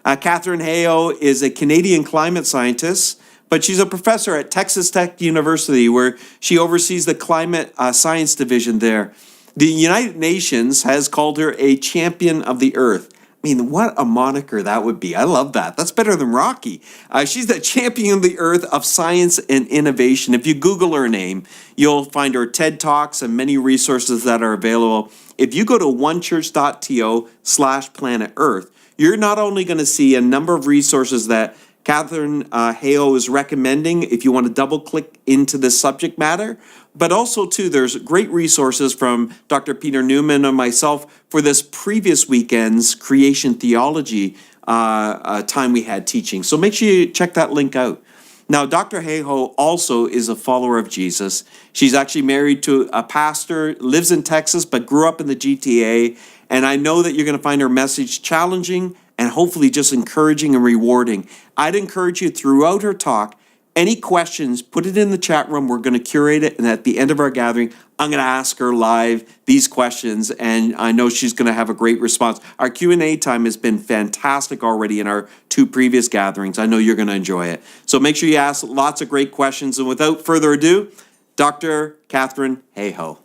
Katharine Hayhoe is a Canadian climate scientist, but she's a professor at Texas Tech University, where she oversees the climate science division there. The United Nations has called her a champion of the earth. I mean, what a moniker that would be. I love that. That's better than Rocky. She's the champion of the earth of science and innovation. If you Google her name, you'll find her TED Talks and many resources that are available. If you go to onechurch.to/planet Earth, you're not only going to see a number of resources that Katharine Hayhoe is recommending if you want to double click into this subject matter, but also too, there's great resources from Dr. Peter Newman and myself for this previous weekend's creation theology time we had teaching. So make sure you check that link out. Now, Dr. Hayhoe also is a follower of Jesus. She's actually married to a pastor, lives in Texas, but grew up in the GTA. And I know that you're going to find her message challenging and hopefully just encouraging and rewarding. I'd encourage you throughout her talk, any questions, put it in the chat room. We're going to curate it. And at the end of our gathering, I'm going to ask her live these questions. And I know she's going to have a great response. Our Q&A time has been fantastic already in our 2 previous gatherings. I know you're going to enjoy it. So make sure you ask lots of great questions. And without further ado, Dr. Katharine Hayhoe.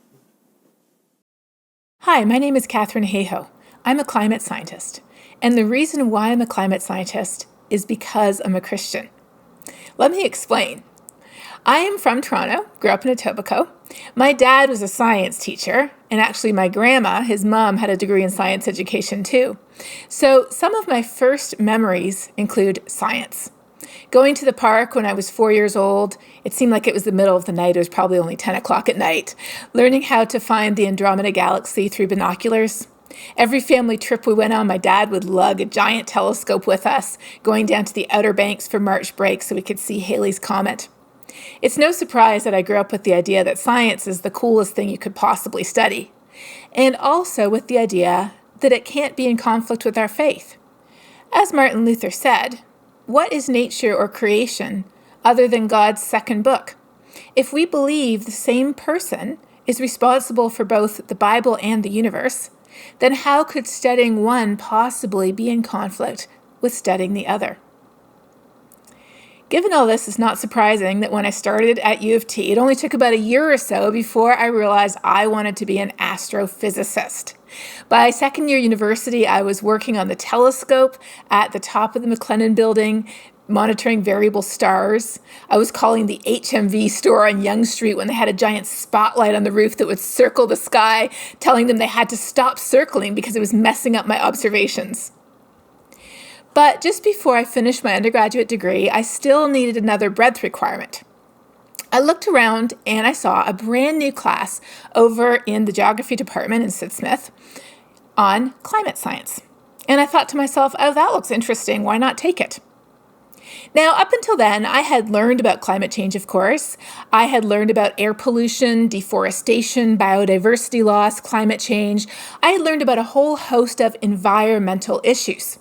Hi, my name is Katharine Hayhoe. I'm a climate scientist. And the reason why I'm a climate scientist is because I'm a Christian. Let me explain. I am from Toronto, grew up in Etobicoke. My dad was a science teacher, and actually my grandma, his mom, had a degree in science education too. So some of my first memories include science. Going to the park when I was 4 years old, it seemed like it was the middle of the night. It was probably only 10 o'clock at night. Learning how to find the Andromeda Galaxy through binoculars. Every family trip we went on, my dad would lug a giant telescope with us, going down to the Outer Banks for March break so we could see Halley's Comet. It's no surprise that I grew up with the idea that science is the coolest thing you could possibly study, and also with the idea that it can't be in conflict with our faith. As Martin Luther said, what is nature or creation other than God's second book? If we believe the same person is responsible for both the Bible and the universe, then how could studying one possibly be in conflict with studying the other? Given all this, it's not surprising that when I started at U of T, it only took about a year or so before I realized I wanted to be an astrophysicist. By second year university, I was working on the telescope at the top of the McLennan building, monitoring variable stars. I was calling the HMV store on Yonge Street when they had a giant spotlight on the roof that would circle the sky, telling them they had to stop circling because it was messing up my observations. But just before I finished my undergraduate degree, I still needed another breadth requirement. I looked around and I saw a brand new class over in the geography department in Sid Smith on climate science. And I thought to myself, oh, that looks interesting. Why not take it? Now, up until then, I had learned about climate change, of course. I had learned about air pollution, deforestation, biodiversity loss, climate change. I had learned about a whole host of environmental issues.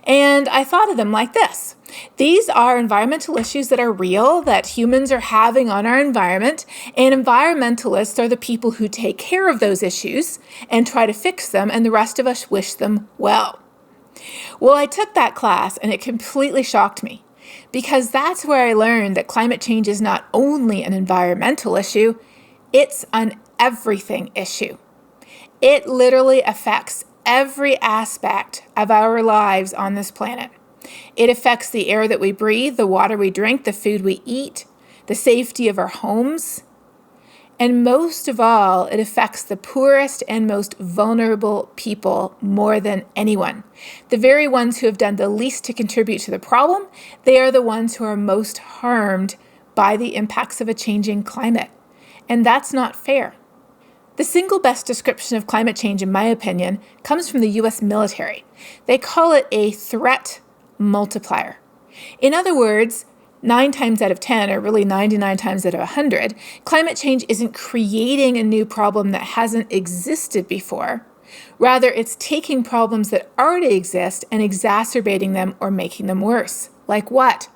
And I thought of them like this. These are environmental issues that are real, that humans are having on our environment, and environmentalists are the people who take care of those issues and try to fix them, and the rest of us wish them well. Well, I took that class and it completely shocked me, because that's where I learned that climate change is not only an environmental issue, it's an everything issue. It literally affects every aspect of our lives on this planet. It affects the air that we breathe, the water we drink, the food we eat, the safety of our homes. And most of all, it affects the poorest and most vulnerable people more than anyone. The very ones who have done the least to contribute to the problem, they are the ones who are most harmed by the impacts of a changing climate. And that's not fair. The single best description of climate change, in my opinion, comes from the U.S. military. They call it a threat multiplier. In other words, 9 times out of 10, or really 99 times out of 100, climate change isn't creating a new problem that hasn't existed before. Rather, it's taking problems that already exist and exacerbating them or making them worse. Like what?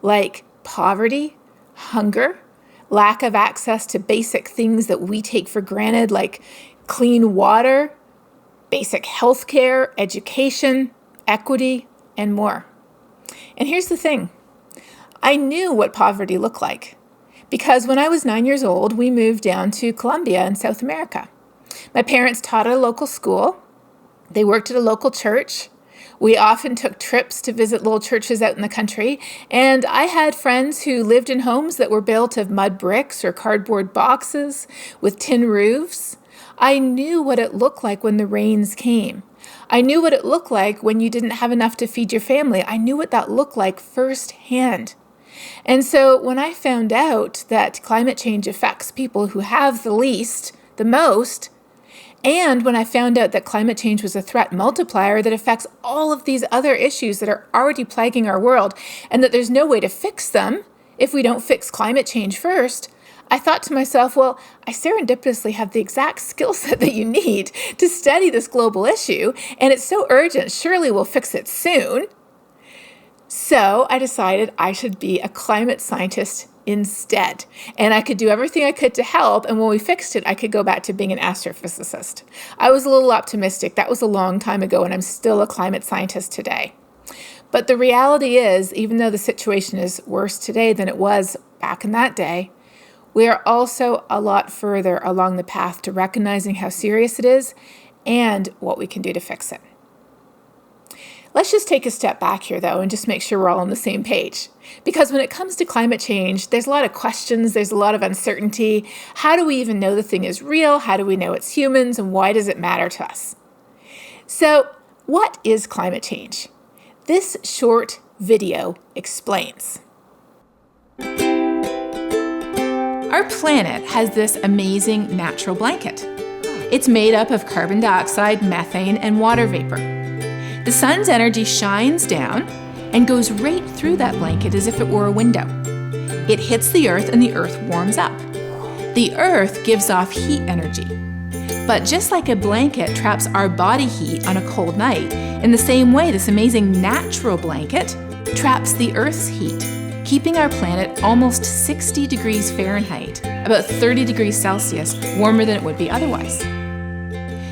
Like poverty, hunger, lack of access to basic things that we take for granted, like clean water, basic health care, education, equity, and more. And here's the thing. I knew what poverty looked like because when I was 9 years old, we moved down to Colombia in South America. My parents taught at a local school. They worked at a local church. We often took trips to visit little churches out in the country, and I had friends who lived in homes that were built of mud bricks or cardboard boxes with tin roofs. I knew what it looked like when the rains came. I knew what it looked like when you didn't have enough to feed your family. I knew what that looked like firsthand. And so when I found out that climate change affects people who have the least, the most, and when I found out that climate change was a threat multiplier that affects all of these other issues that are already plaguing our world, and that there's no way to fix them if we don't fix climate change first, I thought to myself, well, I serendipitously have the exact skill set that you need to study this global issue, and it's so urgent, surely we'll fix it soon. So I decided I should be a climate scientist instead. And I could do everything I could to help. And when we fixed it, I could go back to being an astrophysicist. I was a little optimistic. That was a long time ago, and I'm still a climate scientist today. But the reality is, even though the situation is worse today than it was back in that day, we are also a lot further along the path to recognizing how serious it is and what we can do to fix it. Let's just take a step back here, though, and just make sure we're all on the same page. Because when it comes to climate change, there's a lot of questions, there's a lot of uncertainty. How do we even know the thing is real? How do we know it's humans? And why does it matter to us? So, what is climate change? This short video explains. Our planet has this amazing natural blanket. It's made up of carbon dioxide, methane, and water vapor. The sun's energy shines down and goes right through that blanket as if it were a window. It hits the earth and the earth warms up. The earth gives off heat energy. But just like a blanket traps our body heat on a cold night, in the same way this amazing natural blanket traps the earth's heat, keeping our planet almost 60 degrees Fahrenheit, about 30 degrees Celsius, warmer than it would be otherwise.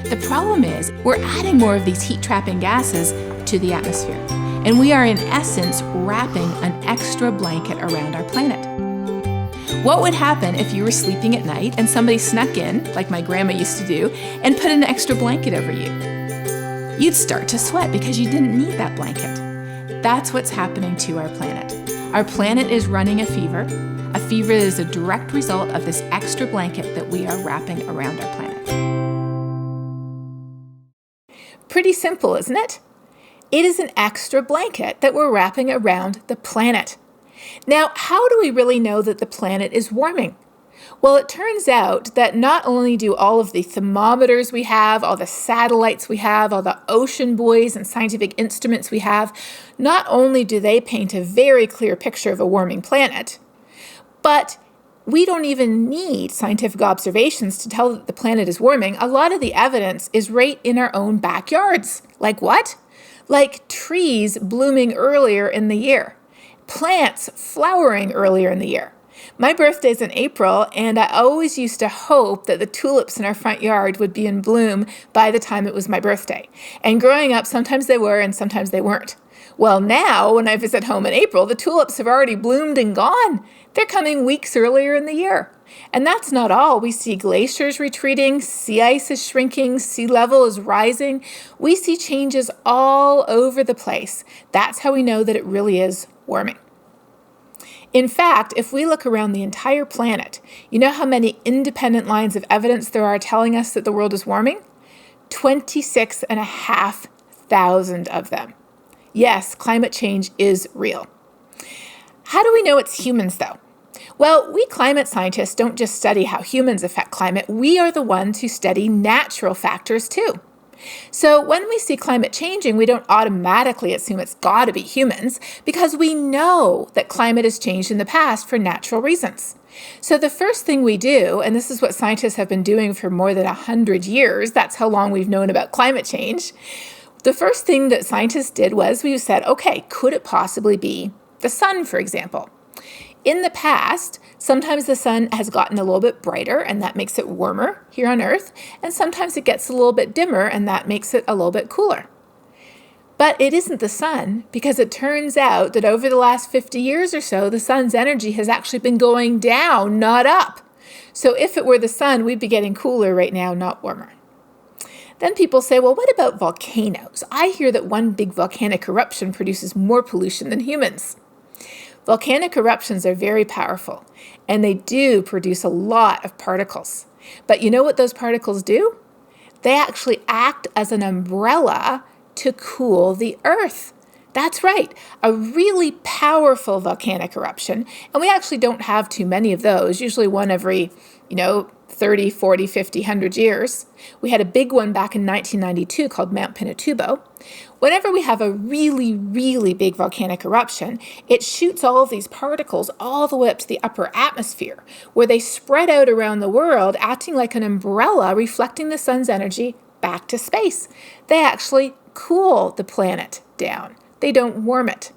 The problem is, we're adding more of these heat-trapping gases to the atmosphere, and we are in essence wrapping an extra blanket around our planet. What would happen if you were sleeping at night and somebody snuck in, like my grandma used to do, and put an extra blanket over you? You'd start to sweat because you didn't need that blanket. That's what's happening to our planet. Our planet is running a fever that is a direct result of this extra blanket that we are wrapping around our planet. Pretty simple, isn't it? It is an extra blanket that we're wrapping around the planet. Now, how do we really know that the planet is warming? Well, it turns out that not only do all of the thermometers we have, all the satellites we have, all the ocean buoys and scientific instruments we have, not only do they paint a very clear picture of a warming planet, but we don't even need scientific observations to tell that the planet is warming. A lot of the evidence is right in our own backyards. Like what? Like trees blooming earlier in the year, plants flowering earlier in the year. My birthday's in April, and I always used to hope that the tulips in our front yard would be in bloom by the time it was my birthday. And growing up, sometimes they were and sometimes they weren't. Well, now, when I visit home in April, the tulips have already bloomed and gone. They're coming weeks earlier in the year. And that's not all. We see glaciers retreating, sea ice is shrinking, sea level is rising. We see changes all over the place. That's how we know that it really is warming. In fact, if we look around the entire planet, you know how many independent lines of evidence there are telling us that the world is warming? 26,500 of them. Yes, climate change is real. How do we know it's humans, though? Well, we climate scientists don't just study how humans affect climate. We are the ones who study natural factors, too. So when we see climate changing, we don't automatically assume it's got to be humans because we know that climate has changed in the past for natural reasons. So the first thing we do, and this is what scientists have been doing for more than 100 years, that's how long we've known about climate change. The first thing that scientists did was we said, okay, could it possibly be the sun, for example? In the past, sometimes the sun has gotten a little bit brighter and that makes it warmer here on Earth, and sometimes it gets a little bit dimmer and that makes it a little bit cooler. But it isn't the sun, because it turns out that over the last 50 years or so, the sun's energy has actually been going down, not up. So if it were the sun, we'd be getting cooler right now, not warmer. Then people say, well, what about volcanoes? I hear that one big volcanic eruption produces more pollution than humans. Volcanic eruptions are very powerful, and they do produce a lot of particles. But you know what those particles do? They actually act as an umbrella to cool the earth. That's right, a really powerful volcanic eruption, and we actually don't have too many of those, usually one every, 30, 40, 50, 100 years. We had a big one back in 1992 called Mount Pinatubo. Whenever we have a really, really big volcanic eruption, it shoots all of these particles all the way up to the upper atmosphere, where they spread out around the world, acting like an umbrella, reflecting the sun's energy back to space. They actually cool the planet down. They don't warm it.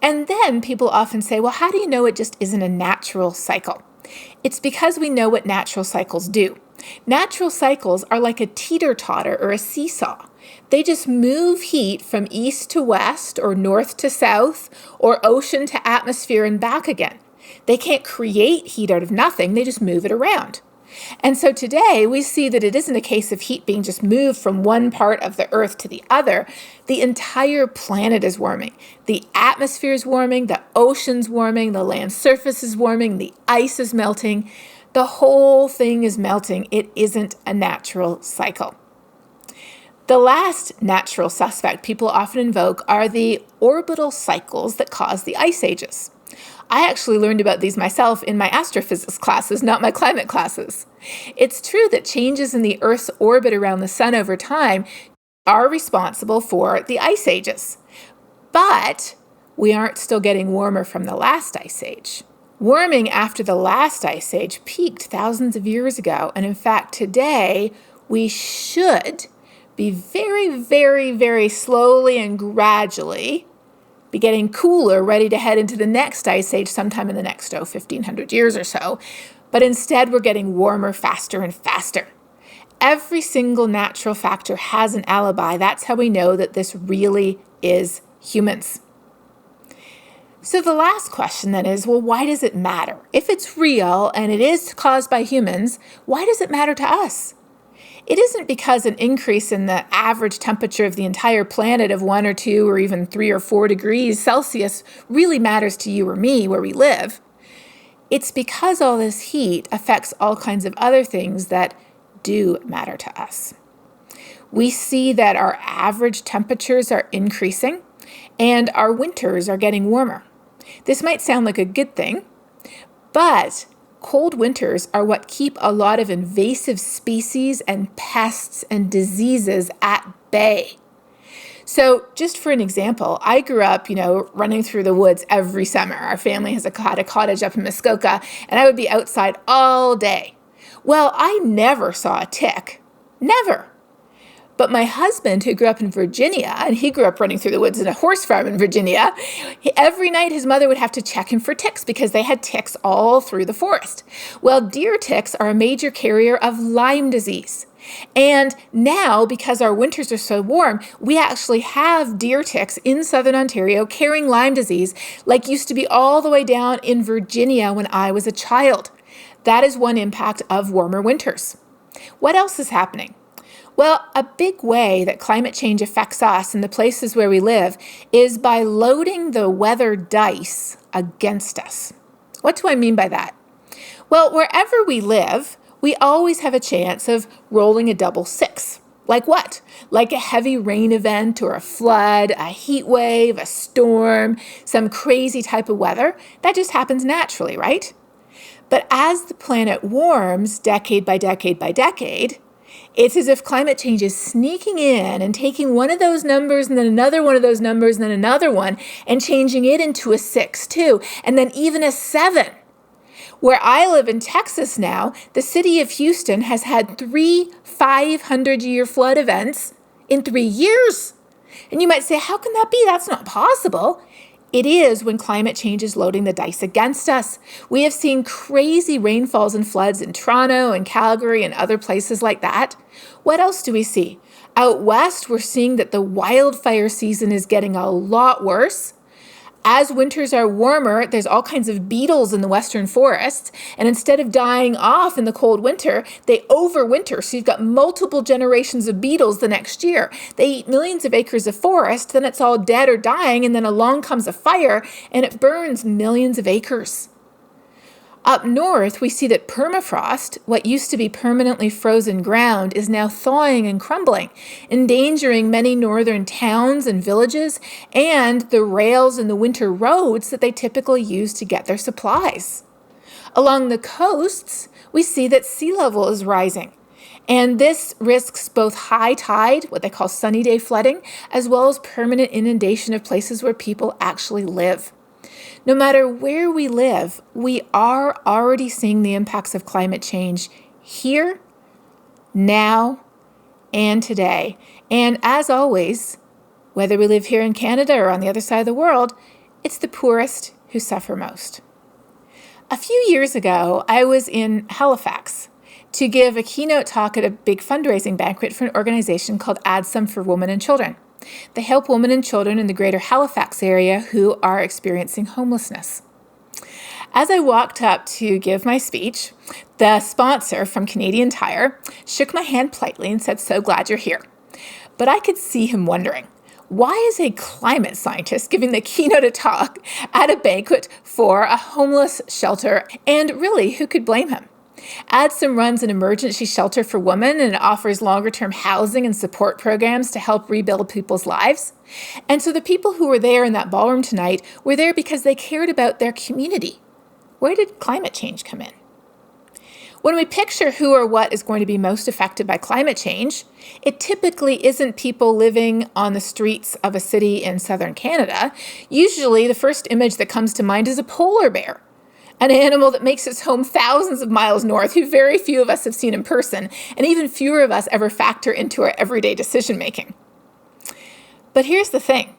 And then people often say, well, how do you know it just isn't a natural cycle? It's because we know what natural cycles do. Natural cycles are like a teeter-totter or a seesaw. They just move heat from east to west or north to south or ocean to atmosphere and back again. They can't create heat out of nothing, they just move it around. And so today we see that it isn't a case of heat being just moved from one part of the earth to the other. The entire planet is warming. The atmosphere is warming, the ocean's warming, the land surface is warming, the ice is melting. The whole thing is melting. It isn't a natural cycle. The last natural suspect people often invoke are the orbital cycles that cause the ice ages. I actually learned about these myself in my astrophysics classes, not my climate classes. It's true that changes in the Earth's orbit around the sun over time are responsible for the ice ages. But we aren't still getting warmer from the last ice age. Warming after the last ice age peaked thousands of years ago, and in fact today we should be very, very, very slowly and gradually be getting cooler, ready to head into the next ice age sometime in the next 1,500 years or so. But instead, we're getting warmer faster and faster. Every single natural factor has an alibi. That's how we know that this really is humans. So the last question then is, well, why does it matter? If it's real and it is caused by humans, why does it matter to us? It isn't because an increase in the average temperature of the entire planet of 1 or 2 or even 3 or 4 degrees Celsius really matters to you or me where we live. It's because all this heat affects all kinds of other things that do matter to us. We see that our average temperatures are increasing and our winters are getting warmer. This might sound like a good thing, but cold winters are what keep a lot of invasive species and pests and diseases at bay. So just for an example, I grew up, running through the woods every summer. Our family had a cottage up in Muskoka, and I would be outside all day. Well, I never saw a tick. Never. But my husband, who grew up in Virginia, and he grew up running through the woods in a horse farm in Virginia, every night his mother would have to check him for ticks because they had ticks all through the forest. Well, deer ticks are a major carrier of Lyme disease. And now, because our winters are so warm, we actually have deer ticks in southern Ontario carrying Lyme disease, like used to be all the way down in Virginia when I was a child. That is one impact of warmer winters. What else is happening? Well, a big way that climate change affects us and the places where we live is by loading the weather dice against us. What do I mean by that? Well, wherever we live, we always have a chance of rolling a double six. Like what? Like a heavy rain event or a flood, a heat wave, a storm, some crazy type of weather. That just happens naturally, right? But as the planet warms decade by decade by decade, it's as if climate change is sneaking in and taking one of those numbers and then another one of those numbers and then another one and changing it into a 6 too, and then even a 7. Where I live in Texas now, the city of Houston has had 3 500-year flood events in 3 years. And you might say, how can that be? That's not possible. It is when climate change is loading the dice against us. We have seen crazy rainfalls and floods in Toronto and Calgary and other places like that. What else do we see? Out west, we're seeing that the wildfire season is getting a lot worse. As winters are warmer, there's all kinds of beetles in the western forests, and instead of dying off in the cold winter, they overwinter. So you've got multiple generations of beetles the next year. They eat millions of acres of forest, then it's all dead or dying, and then along comes a fire, and it burns millions of acres. Up north, we see that permafrost, what used to be permanently frozen ground, is now thawing and crumbling, endangering many northern towns and villages and the rails and the winter roads that they typically use to get their supplies. Along the coasts, we see that sea level is rising. And this risks both high tide, what they call sunny day flooding, as well as permanent inundation of places where people actually live. No matter where we live, we are already seeing the impacts of climate change here, now, and today. And as always, whether we live here in Canada or on the other side of the world, it's the poorest who suffer most. A few years ago, I was in Halifax to give a keynote talk at a big fundraising banquet for an organization called ADSOM for Women and Children. They help women and children in the greater Halifax area who are experiencing homelessness. As I walked up to give my speech, the sponsor from Canadian Tire shook my hand politely and said, "So glad you're here." But I could see him wondering, why is a climate scientist giving the keynote talk at a banquet for a homeless shelter? And really, who could blame him? ADSOM runs an emergency shelter for women and offers longer-term housing and support programs to help rebuild people's lives. And so the people who were there in that ballroom tonight were there because they cared about their community. Where did climate change come in? When we picture who or what is going to be most affected by climate change, it typically isn't people living on the streets of a city in southern Canada. Usually the first image that comes to mind is a polar bear, an animal that makes its home thousands of miles north, who very few of us have seen in person, and even fewer of us ever factor into our everyday decision-making. But here's the thing.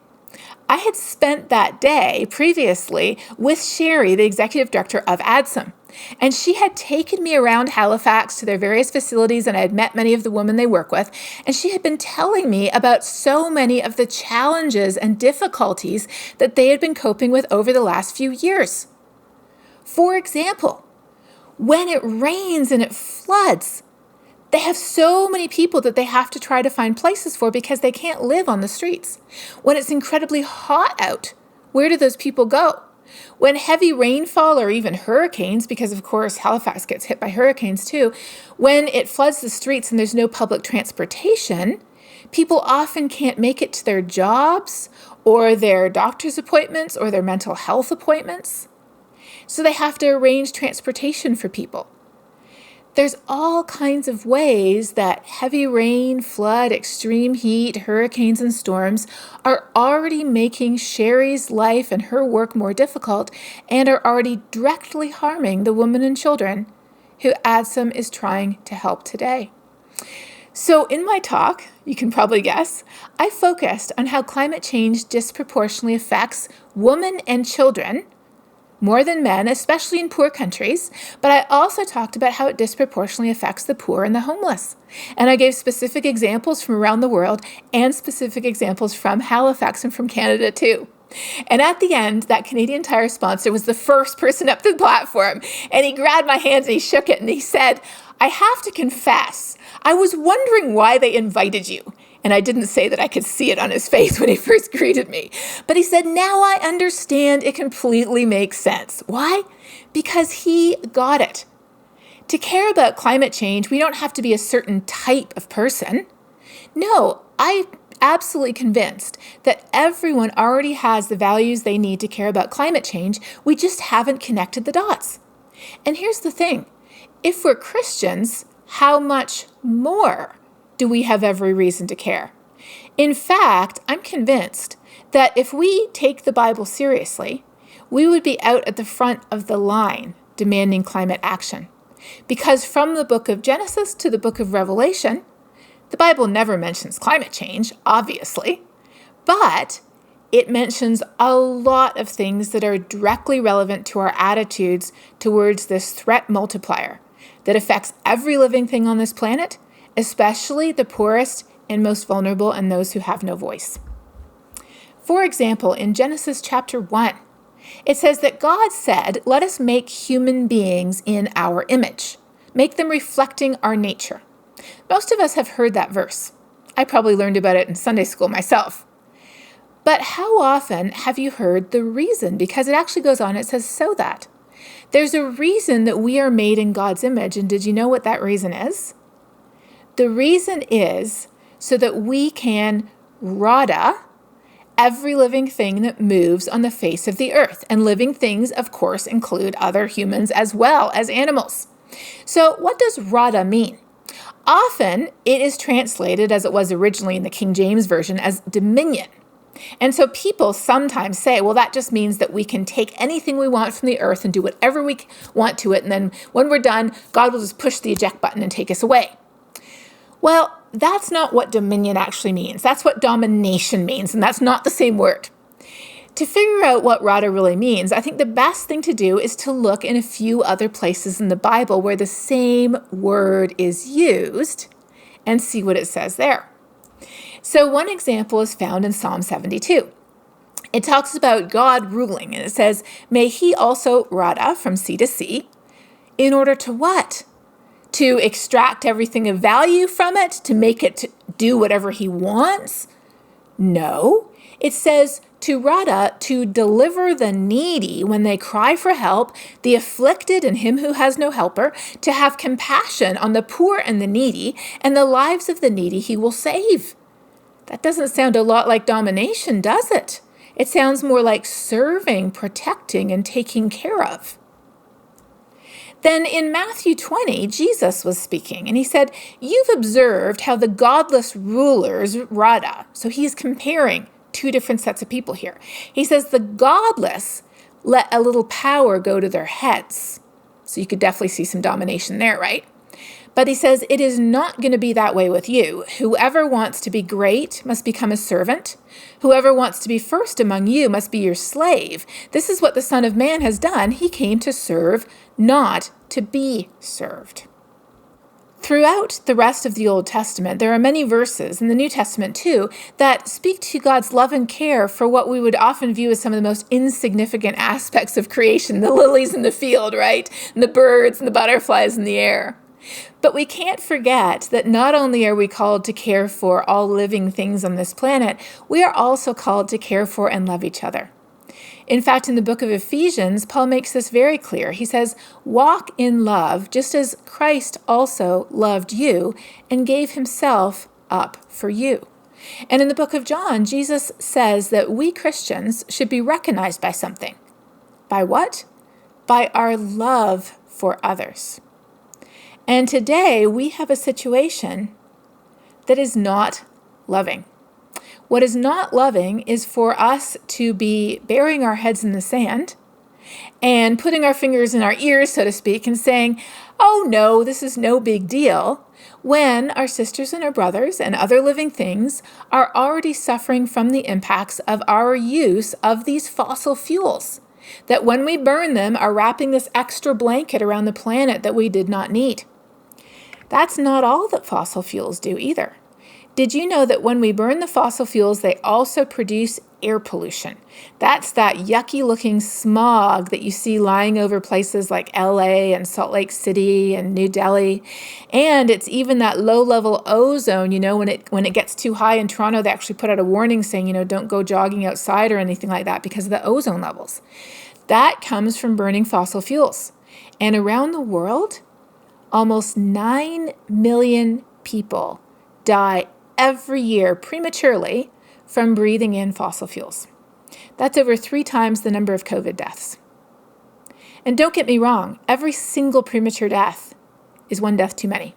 I had spent that day previously with Sherry, the executive director of ADSOM, and she had taken me around Halifax to their various facilities, and I had met many of the women they work with, and she had been telling me about so many of the challenges and difficulties that they had been coping with over the last few years. For example, when it rains and it floods, they have so many people that they have to try to find places for because they can't live on the streets. When it's incredibly hot out, where do those people go? When heavy rainfall or even hurricanes, because of course Halifax gets hit by hurricanes too, when it floods the streets and there's no public transportation, people often can't make it to their jobs or their doctor's appointments or their mental health appointments. So they have to arrange transportation for people. There's all kinds of ways that heavy rain, flood, extreme heat, hurricanes, and storms are already making Sherry's life and her work more difficult and are already directly harming the women and children who ADSOM is trying to help today. So in my talk, you can probably guess, I focused on how climate change disproportionately affects women and children more than men, especially in poor countries, but I also talked about how it disproportionately affects the poor and the homeless. And I gave specific examples from around the world and specific examples from Halifax and from Canada too. And at the end, that Canadian Tire sponsor was the first person up to the platform, and he grabbed my hand and he shook it and he said, "I have to confess, I was wondering why they invited you." And I didn't say that I could see it on his face when he first greeted me. But he said, "Now I understand, it completely makes sense." Why? Because he got it. To care about climate change, we don't have to be a certain type of person. No, I'm absolutely convinced that everyone already has the values they need to care about climate change. We just haven't connected the dots. And here's the thing. If we're Christians, how much more do we have every reason to care? In fact, I'm convinced that if we take the Bible seriously, we would be out at the front of the line demanding climate action. Because from the book of Genesis to the book of Revelation, the Bible never mentions climate change, obviously, but it mentions a lot of things that are directly relevant to our attitudes towards this threat multiplier that affects every living thing on this planet, especially the poorest and most vulnerable and those who have no voice. For example, in Genesis chapter 1, it says that God said, "Let us make human beings in our image, make them reflecting our nature." Most of us have heard that verse. I probably learned about it in Sunday school myself. But how often have you heard the reason? Because it actually goes on, it says, "so that." There's a reason that we are made in God's image, and did you know what that reason is? The reason is so that we can rada every living thing that moves on the face of the earth. And living things, of course, include other humans as well as animals. So what does rada mean? Often it is translated, as it was originally in the King James Version, as dominion. And so people sometimes say, well, that just means that we can take anything we want from the earth and do whatever we want to it. And then when we're done, God will just push the eject button and take us away. Well, that's not what dominion actually means. That's what domination means, and that's not the same word. To figure out what rada really means, I think the best thing to do is to look in a few other places in the Bible where the same word is used and see what it says there. So one example is found in Psalm 72. It talks about God ruling, and it says, "May he also rada from sea to sea," in order to what? To extract everything of value from it, to make it do whatever he wants? No, it says to rada, to deliver the needy when they cry for help, the afflicted and him who has no helper, to have compassion on the poor and the needy, and the lives of the needy he will save. That doesn't sound a lot like domination, does it? It sounds more like serving, protecting, and taking care of. Then in Matthew 20, Jesus was speaking, and he said, "You've observed how the godless rulers rada." So he's comparing two different sets of people here. He says the godless let a little power go to their heads. So you could definitely see some domination there, right? But he says it is not going to be that way with you. Whoever wants to be great must become a servant. Whoever wants to be first among you must be your slave. This is what the Son of Man has done. He came to serve, not to be served. Throughout the rest of the Old Testament, there are many verses, in the New Testament too, that speak to God's love and care for what we would often view as some of the most insignificant aspects of creation, the lilies in the field, right? And the birds and the butterflies in the air. But we can't forget that not only are we called to care for all living things on this planet, we are also called to care for and love each other. In fact, in the book of Ephesians, Paul makes this very clear. He says, "Walk in love, just as Christ also loved you and gave himself up for you." And in the book of John, Jesus says that we Christians should be recognized by something. By what? By our love for others. And today we have a situation that is not loving. What is not loving is for us to be burying our heads in the sand and putting our fingers in our ears, so to speak, and saying, "Oh no, this is no big deal," when our sisters and our brothers and other living things are already suffering from the impacts of our use of these fossil fuels, that when we burn them are wrapping this extra blanket around the planet that we did not need. That's not all that fossil fuels do either. Did you know that when we burn the fossil fuels, they also produce air pollution? That's that yucky looking smog that you see lying over places like LA and Salt Lake City and New Delhi. And it's even that low level ozone, when it gets too high in Toronto, they actually put out a warning saying, don't go jogging outside or anything like that because of the ozone levels. That comes from burning fossil fuels. And around the world, almost 9 million people die every year prematurely from breathing in fossil fuels. That's over 3 times the number of COVID deaths. And don't get me wrong, every single premature death is one death too many.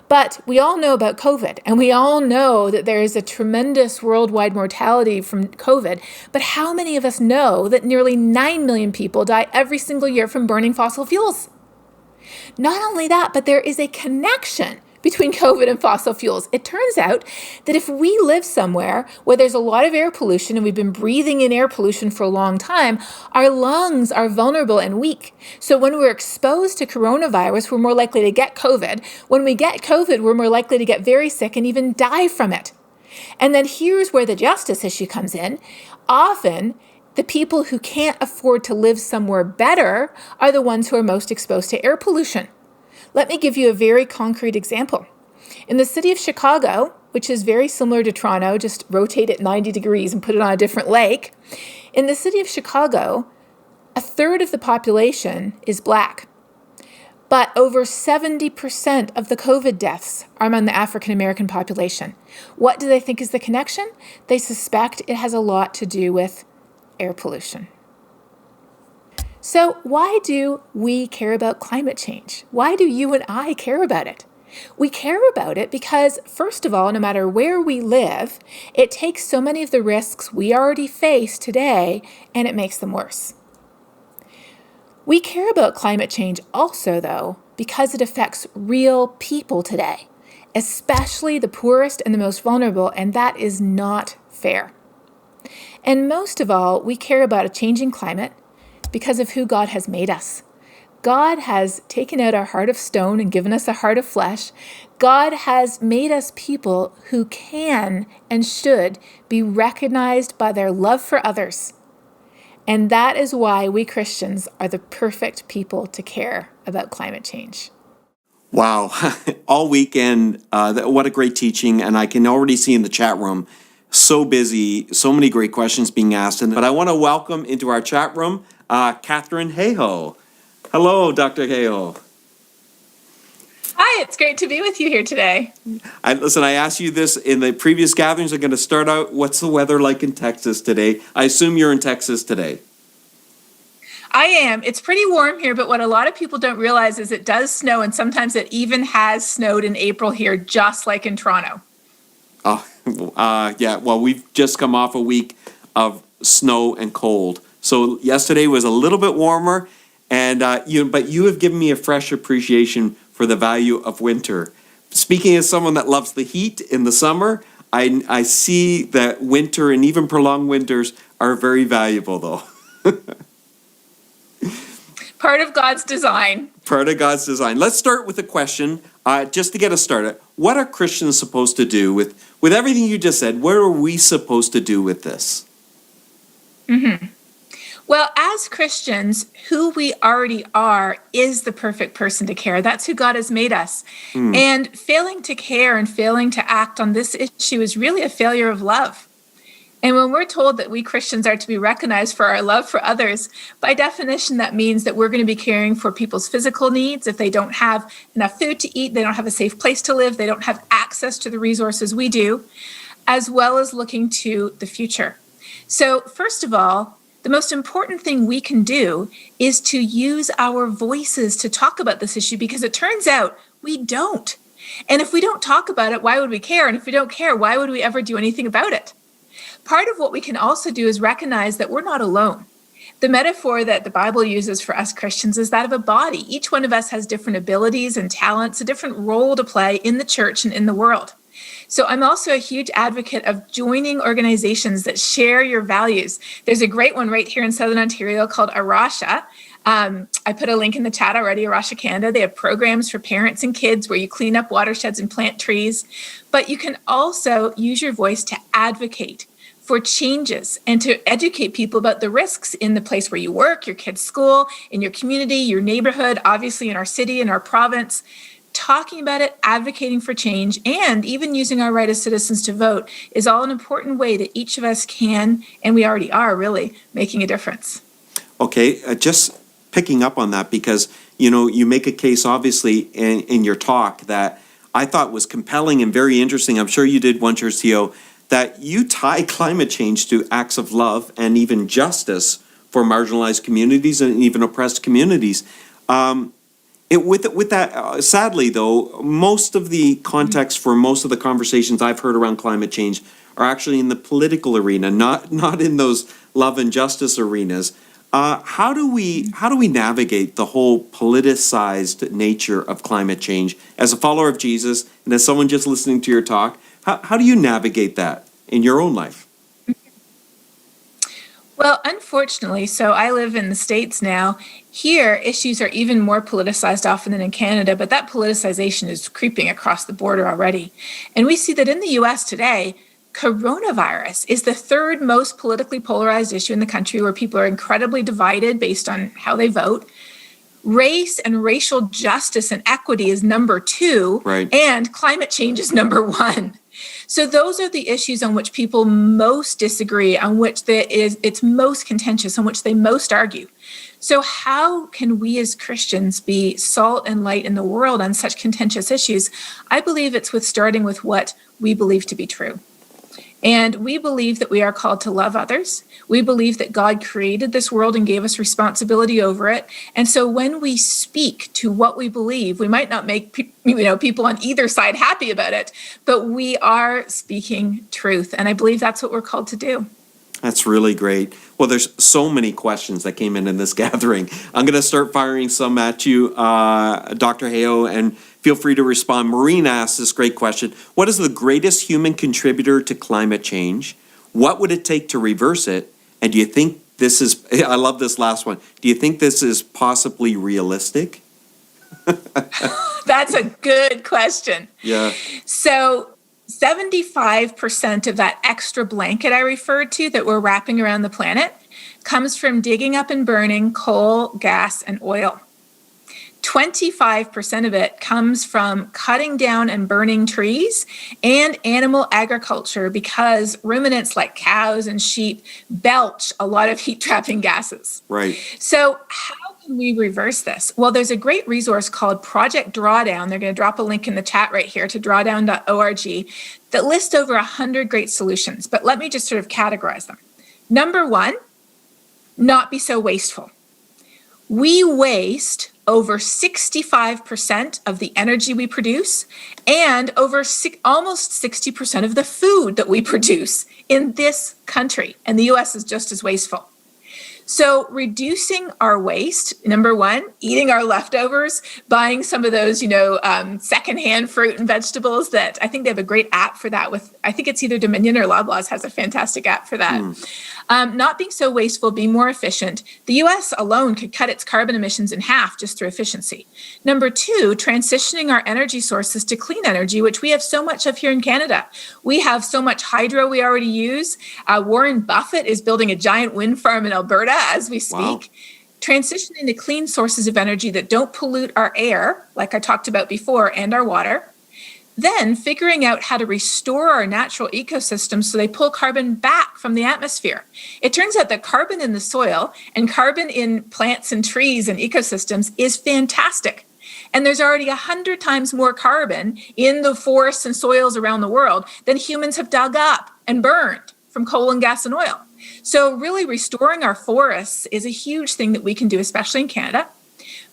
But we all know about COVID, and we all know that there is a tremendous worldwide mortality from COVID. But how many of us know that nearly 9 million people die every single year from burning fossil fuels? Not only that, but there is a connection between COVID and fossil fuels. It turns out that if we live somewhere where there's a lot of air pollution and we've been breathing in air pollution for a long time, our lungs are vulnerable and weak. So when we're exposed to coronavirus, we're more likely to get COVID. When we get COVID, we're more likely to get very sick and even die from it. And then here's where the justice issue comes in. Often, the people who can't afford to live somewhere better are the ones who are most exposed to air pollution. Let me give you a very concrete example. In the city of Chicago, which is very similar to Toronto, just rotate it 90 degrees and put it on a different lake. In the city of Chicago, a third of the population is Black. But over 70% of the COVID deaths are among the African American population. What do they think is the connection? They suspect it has a lot to do with air pollution. So why do we care about climate change? Why do you and I care about it? We care about it because, first of all, no matter where we live, it takes so many of the risks we already face today and it makes them worse. We care about climate change also, though, because it affects real people today, especially the poorest and the most vulnerable, and that is not fair. And most of all, we care about a changing climate because of who God has made us. God has taken out our heart of stone and given us a heart of flesh. God has made us people who can and should be recognized by their love for others. And that is why we Christians are the perfect people to care about climate change. Wow. All weekend, what a great teaching. And I can already see in the chat room, so busy, so many great questions being asked. But I want to welcome into our chat room, Katharine Hayhoe. Hello, Dr. Hayhoe. Hi, it's great to be with you here today. I asked you this in the previous gatherings. I'm going to start out, what's the weather like in Texas today? I assume you're in Texas today. I am. It's pretty warm here, but what a lot of people don't realize is it does snow, and sometimes it even has snowed in April here, just like in Toronto. Yeah, well, we've just come off a week of snow and cold. So yesterday was a little bit warmer, and but you have given me a fresh appreciation for the value of winter. Speaking as someone that loves the heat in the summer, I see that winter and even prolonged winters are very valuable, though. Part of God's design. Part of God's design. Let's start with a question, just to get us started. What are Christians supposed to do with everything you just said? What are we supposed to do with this? Well, as Christians, who we already are is the perfect person to care. That's who God has made us. And failing to care and failing to act on this issue is really a failure of love. And when we're told that we Christians are to be recognized for our love for others, by definition, that means that we're going to be caring for people's physical needs. If they don't have enough food to eat, they don't have a safe place to live, they don't have access to the resources we do, as well as looking to the future. So first of all, the most important thing we can do is to use our voices to talk about this issue, because it turns out we don't. And if we don't talk about it, why would we care? And if we don't care, why would we ever do anything about it? Part of what we can also do is recognize that we're not alone. The metaphor that the Bible uses for us Christians is that of a body. Each one of us has different abilities and talents, a different role to play in the church and in the world. So I'm also a huge advocate of joining organizations that share your values. There's a great one right here in Southern Ontario called Arasha. I put a link in the chat already, Arasha Canada. They have programs for parents and kids where you clean up watersheds and plant trees. But you can also use your voice to advocate for changes and to educate people about the risks in the place where you work, your kid's school, in your community, your neighborhood, obviously in our city, in our province. Talking about it, advocating for change, and even using our right as citizens to vote is all an important way that each of us can, and we already are really, making a difference. Okay, just picking up on that, because, you make a case, obviously, in your talk that I thought was compelling and very interesting. I'm sure you did once, Theo, that you tie climate change to acts of love and even justice for marginalized communities and even oppressed communities. With that, sadly, though, most of the context for most of the conversations I've heard around climate change are actually in the political arena, not in those love and justice arenas. How do we navigate the whole politicized nature of climate change as a follower of Jesus and as someone just listening to your talk? How do you navigate that in your own life? Well, unfortunately, so I live in the States now. Here, issues are even more politicized often than in Canada, but that politicization is creeping across the border already. And we see that in the US today, coronavirus is the third most politically polarized issue in the country, where people are incredibly divided based on how they vote. Race and racial justice and equity is number two, Right. and climate change is number one. So those are the issues on which people most disagree, on which it's most contentious, on which they most argue. So how can we as Christians be salt and light in the world on such contentious issues? I believe it's with starting with what we believe to be true. And we believe that we are called to love others. We believe that God created this world and gave us responsibility over it. And so when we speak to what we believe, we might not make people on either side happy about it, but we are speaking truth. And I believe that's what we're called to do. That's really great. Well, there's so many questions that came in this gathering. I'm going to start firing some at you, Dr. Hayhoe, and feel free to respond. Maureen asked this great question. What is the greatest human contributor to climate change? What would it take to reverse it? And do you think this is, I love this last one, do you think this is possibly realistic? That's a good question. Yeah. So 75% of that extra blanket I referred to that we're wrapping around the planet comes from digging up and burning coal, gas, and oil. 25% of it comes from cutting down and burning trees and animal agriculture, because ruminants like cows and sheep belch a lot of heat-trapping gases. Right. So how can we reverse this? Well, there's a great resource called Project Drawdown. They're going to drop a link in the chat right here to drawdown.org that lists over 100 great solutions. But let me just sort of categorize them. Number one, not be so wasteful. We waste over 65% of the energy we produce and almost 60% of the food that we produce in this country. And the US is just as wasteful. So reducing our waste, number one, eating our leftovers, buying some of those, secondhand fruit and vegetables that I think they have a great app for that I think it's either Dominion or Loblaws has a fantastic app for that. Not being so wasteful, being more efficient. The US alone could cut its carbon emissions in half just through efficiency. Number two, transitioning our energy sources to clean energy, which we have so much of here in Canada. We have so much hydro we already use. Warren Buffett is building a giant wind farm in Alberta as we speak. Wow. Transitioning to clean sources of energy that don't pollute our air, like I talked about before, and our water. Then figuring out how to restore our natural ecosystems so they pull carbon back from the atmosphere. It turns out that carbon in the soil and carbon in plants and trees and ecosystems is fantastic. And there's already 100 times more carbon in the forests and soils around the world than humans have dug up and burned from coal and gas and oil. So really restoring our forests is a huge thing that we can do, especially in Canada.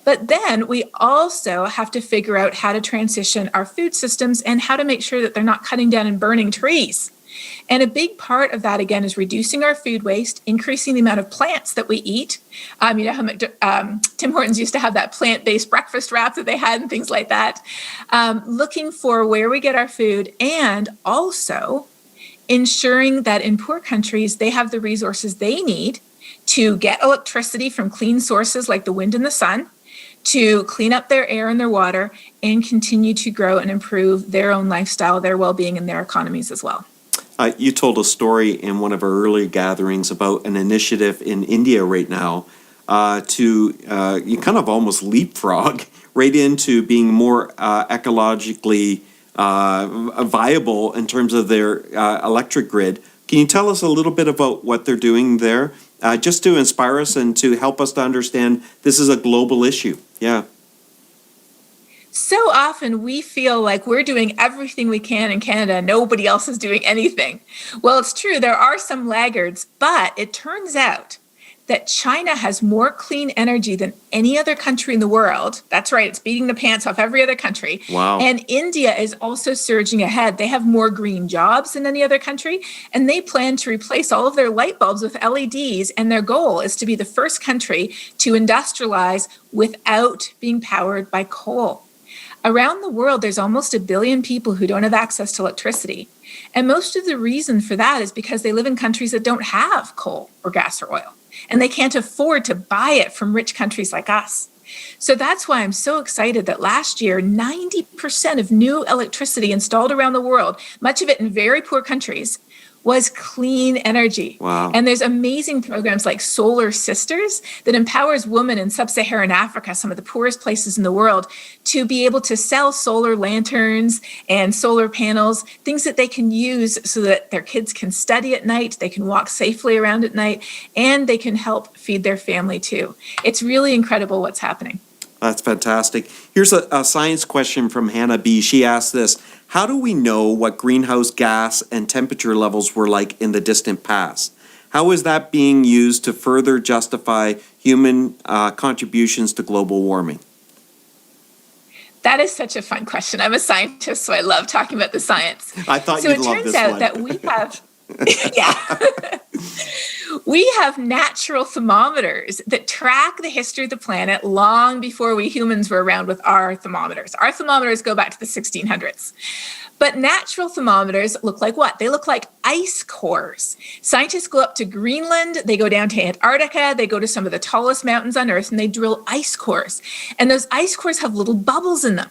But then we also have to figure out how to transition our food systems and how to make sure that they're not cutting down and burning trees. And a big part of that, again, is reducing our food waste, increasing the amount of plants that we eat. How Tim Hortons used to have that plant-based breakfast wrap that they had and things like that. Looking for where we get our food, and also ensuring that in poor countries, they have the resources they need to get electricity from clean sources like the wind and the sun, to clean up their air and their water, and continue to grow and improve their own lifestyle, their well-being, and their economies as well. You told a story in one of our earlier gatherings about an initiative in India right now you kind of almost leapfrog right into being more ecologically viable in terms of their electric grid. Can you tell us a little bit about what they're doing there, just to inspire us and to help us to understand this is a global issue? Yeah. So often we feel like we're doing everything we can in Canada and nobody else is doing anything. Well, it's true, there are some laggards, but it turns out that China has more clean energy than any other country in the world. That's right, it's beating the pants off every other country. Wow. And India is also surging ahead. They have more green jobs than any other country, and they plan to replace all of their light bulbs with LEDs, and their goal is to be the first country to industrialize without being powered by coal. Around the world, there's almost 1 billion people who don't have access to electricity. And most of the reason for that is because they live in countries that don't have coal or gas or oil, and they can't afford to buy it from rich countries like us. So that's why I'm so excited that last year, 90% of new electricity installed around the world, much of it in very poor countries, was clean energy. Wow. And there's amazing programs like Solar Sisters that empowers women in sub-Saharan Africa, some of the poorest places in the world, to be able to sell solar lanterns and solar panels, things that they can use so that their kids can study at night, they can walk safely around at night, and they can help feed their family too. It's really incredible what's happening. That's fantastic. Here's a science question from Hannah B. She asked this: how do we know what greenhouse gas and temperature levels were like in the distant past? How is that being used to further justify human contributions to global warming? That is such a fun question. I'm a scientist, so I love talking about the science. I thought so you'd it love turns this out one. that we have yeah. We have natural thermometers that track the history of the planet long before we humans were around with our thermometers. Our thermometers go back to the 1600s. But natural thermometers look like what? They look like ice cores. Scientists go up to Greenland, they go down to Antarctica, they go to some of the tallest mountains on Earth, and they drill ice cores. And those ice cores have little bubbles in them.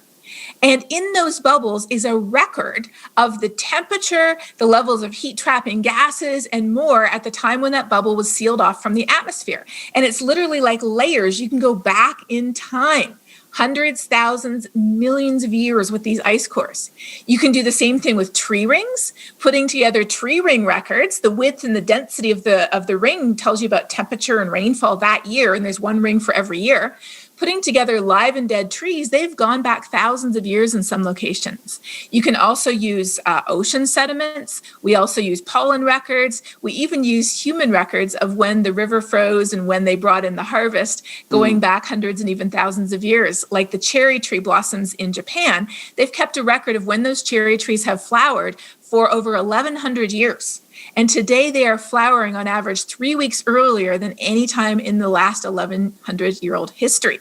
And in those bubbles is a record of the temperature, the levels of heat trapping gases, and more at the time when that bubble was sealed off from the atmosphere. And it's literally like layers. You can go back in time, hundreds, thousands, millions of years with these ice cores. You can do the same thing with tree rings, putting together tree ring records. The width and the density of the ring tells you about temperature and rainfall that year, and there's one ring for every year. Putting together live and dead trees, they've gone back thousands of years in some locations. You can also use ocean sediments. We also use pollen records. We even use human records of when the river froze and when they brought in the harvest, going back hundreds and even thousands of years. Like the cherry tree blossoms in Japan, they've kept a record of when those cherry trees have flowered for over 1,100 years. And today they are flowering on average 3 weeks earlier than any time in the last 1,100-year-old history.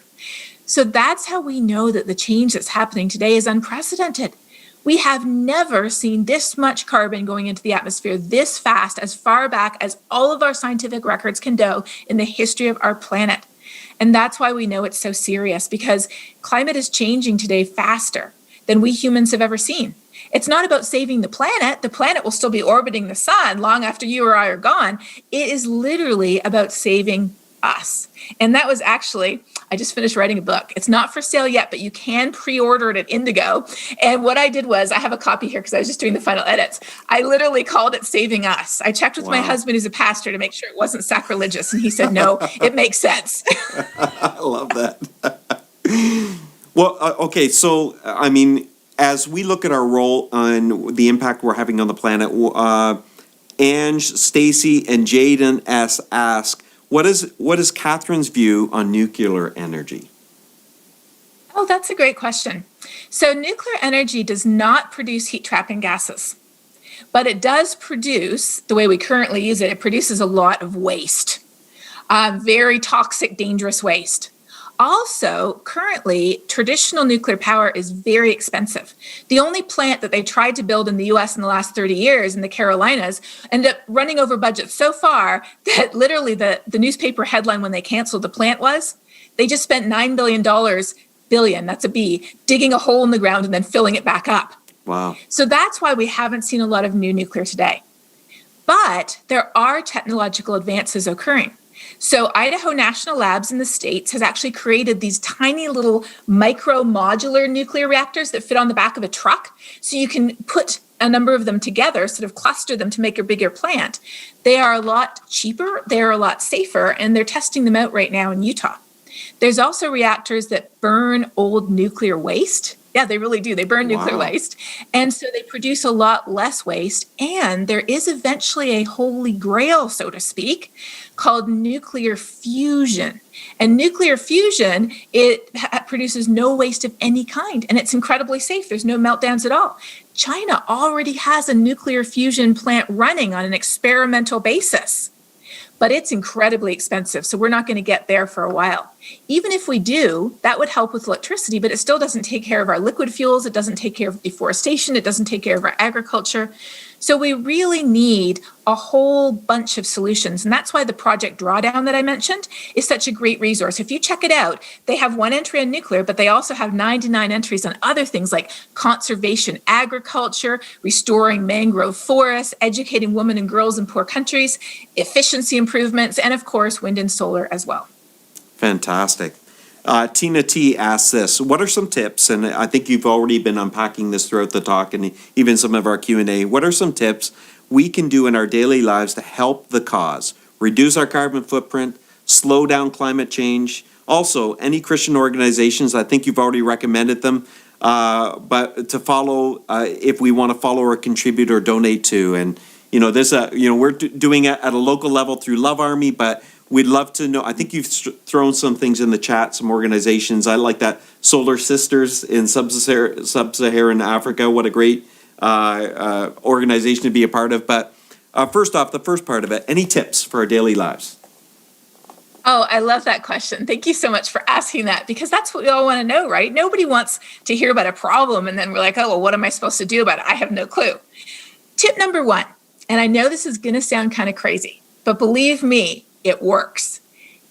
So that's how we know that the change that's happening today is unprecedented. We have never seen this much carbon going into the atmosphere this fast, as far back as all of our scientific records can go in the history of our planet. And that's why we know it's so serious, because climate is changing today faster than we humans have ever seen. It's not about saving the planet. The planet will still be orbiting the sun long after you or I are gone. It is literally about saving us. And that was actually, I just finished writing a book. It's not for sale yet, but you can pre-order it at Indigo. And what I did was, I have a copy here because I was just doing the final edits. I literally called it Saving Us. I checked with my husband, who's a pastor, to make sure it wasn't sacrilegious. And he said, no, it makes sense. I love that. Well, okay, so, I mean, as we look at our role and the impact we're having on the planet, Ange, Stacy, and Jaden ask, what is Katharine's view on nuclear energy? Oh, that's a great question. So nuclear energy does not produce heat trapping gases, but it does produce, the way we currently use it, it produces a lot of waste, very toxic, dangerous waste. Also, currently, traditional nuclear power is very expensive. The only plant that they tried to build in the US in the last 30 years in the Carolinas ended up running over budget so far that literally the newspaper headline when they canceled the plant was, they just spent $9 billion, that's a B, digging a hole in the ground and then filling it back up. Wow. So that's why we haven't seen a lot of new nuclear today. But there are technological advances occurring. So Idaho National Labs in the States has actually created these tiny little micro modular nuclear reactors that fit on the back of a truck. So you can put a number of them together, sort of cluster them to make a bigger plant. They are a lot cheaper, they're a lot safer, and they're testing them out right now in Utah. There's also reactors that burn old nuclear waste Yeah, they really do. They burn nuclear Wow. waste. And so they produce a lot less waste. And there is eventually a holy grail, so to speak, called nuclear fusion. And nuclear fusion, it produces no waste of any kind. And it's incredibly safe. There's no meltdowns at all. China already has a nuclear fusion plant running on an experimental basis, but it's incredibly expensive. So we're not going to get there for a while. Even if we do, that would help with electricity, but it still doesn't take care of our liquid fuels. It doesn't take care of deforestation. It doesn't take care of our agriculture. So we really need a whole bunch of solutions. And that's why the Project Drawdown that I mentioned is such a great resource. If you check it out, they have one entry on nuclear, but they also have 99 entries on other things like conservation, agriculture, restoring mangrove forests, educating women and girls in poor countries, efficiency improvements, and of course, wind and solar as well. Fantastic. Tina T asks this, what are some tips, and I think you've already been unpacking this throughout the talk and even some of our Q&A, what are some tips we can do in our daily lives to help the cause, reduce our carbon footprint, slow down climate change? Also, any Christian organizations, I think you've already recommended them, but to follow, if we want to follow or contribute or donate to. And, we're doing it at a local level through Love Army, but we'd love to know. I think you've thrown some things in the chat, some organizations. I like that. Solar Sisters in Sub-Saharan Africa. What a great organization to be a part of. But first off, the first part of it, any tips for our daily lives? Oh, I love that question. Thank you so much for asking that, because that's what we all want to know, right? Nobody wants to hear about a problem and then we're like, oh, well, what am I supposed to do about it? I have no clue. Tip number one, and I know this is going to sound kind of crazy, but believe me, it works.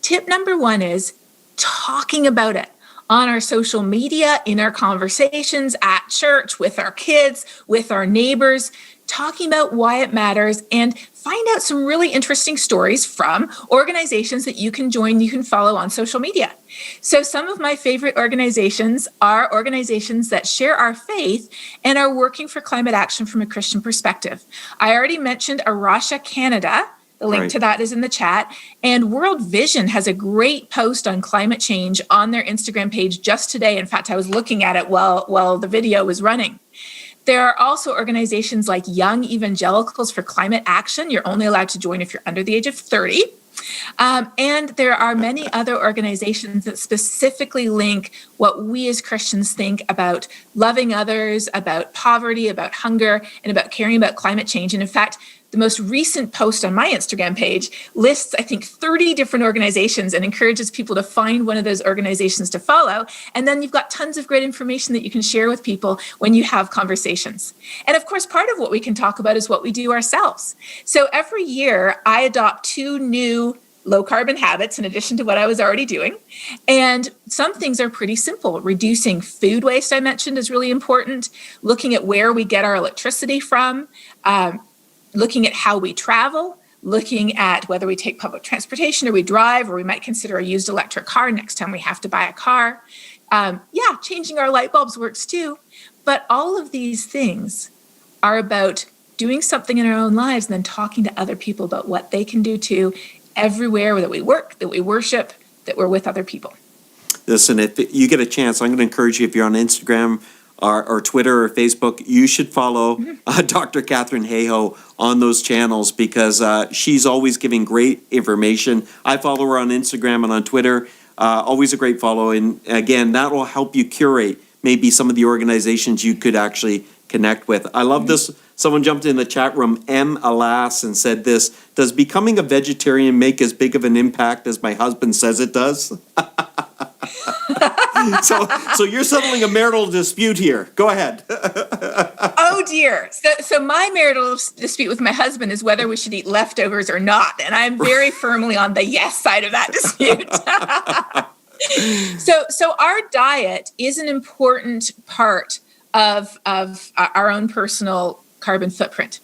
Tip number one is talking about it on our social media, in our conversations, at church, with our kids, with our neighbors, talking about why it matters, and find out some really interesting stories from organizations that you can join, you can follow on social media. So some of my favorite organizations are organizations that share our faith and are working for climate action from a Christian perspective. I already mentioned Arasha Canada. The link to that is in the chat. And World Vision has a great post on climate change on their Instagram page just today. In fact, I was looking at it while the video was running. There are also organizations like Young Evangelicals for Climate Action. You're only allowed to join if you're under the age of 30. And there are many other organizations that specifically link what we as Christians think about loving others, about poverty, about hunger, and about caring about climate change. And in fact, the most recent post on my Instagram page lists, I think, 30 different organizations and encourages people to find one of those organizations to follow. And then you've got tons of great information that you can share with people when you have conversations. And of course, part of what we can talk about is what we do ourselves. So every year, I adopt 2 new low carbon habits in addition to what I was already doing. And some things are pretty simple. Reducing food waste, I mentioned, is really important. Looking at where we get our electricity from, looking at how we travel, looking at whether we take public transportation or we drive, or we might consider a used electric car next time we have to buy a car. Changing our light bulbs works too. But all of these things are about doing something in our own lives and then talking to other people about what they can do too, everywhere that we work, that we worship, that we're with other people. Listen, if you get a chance, I'm going to encourage you, if you're on Instagram or Twitter or Facebook, you should follow Dr. Katharine Hayhoe on those channels, because she's always giving great information. I follow her on Instagram and on Twitter. Always a great follow. And again, that will help you curate maybe some of the organizations you could actually connect with. I love this. Someone jumped in the chat room, M. Alas, and said this: does becoming a vegetarian make as big of an impact as my husband says it does? So you're settling a marital dispute here. Go ahead. Oh dear. So my marital dispute with my husband is whether we should eat leftovers or not. And I'm very firmly on the yes side of that dispute. So our diet is an important part of our own personal carbon footprint.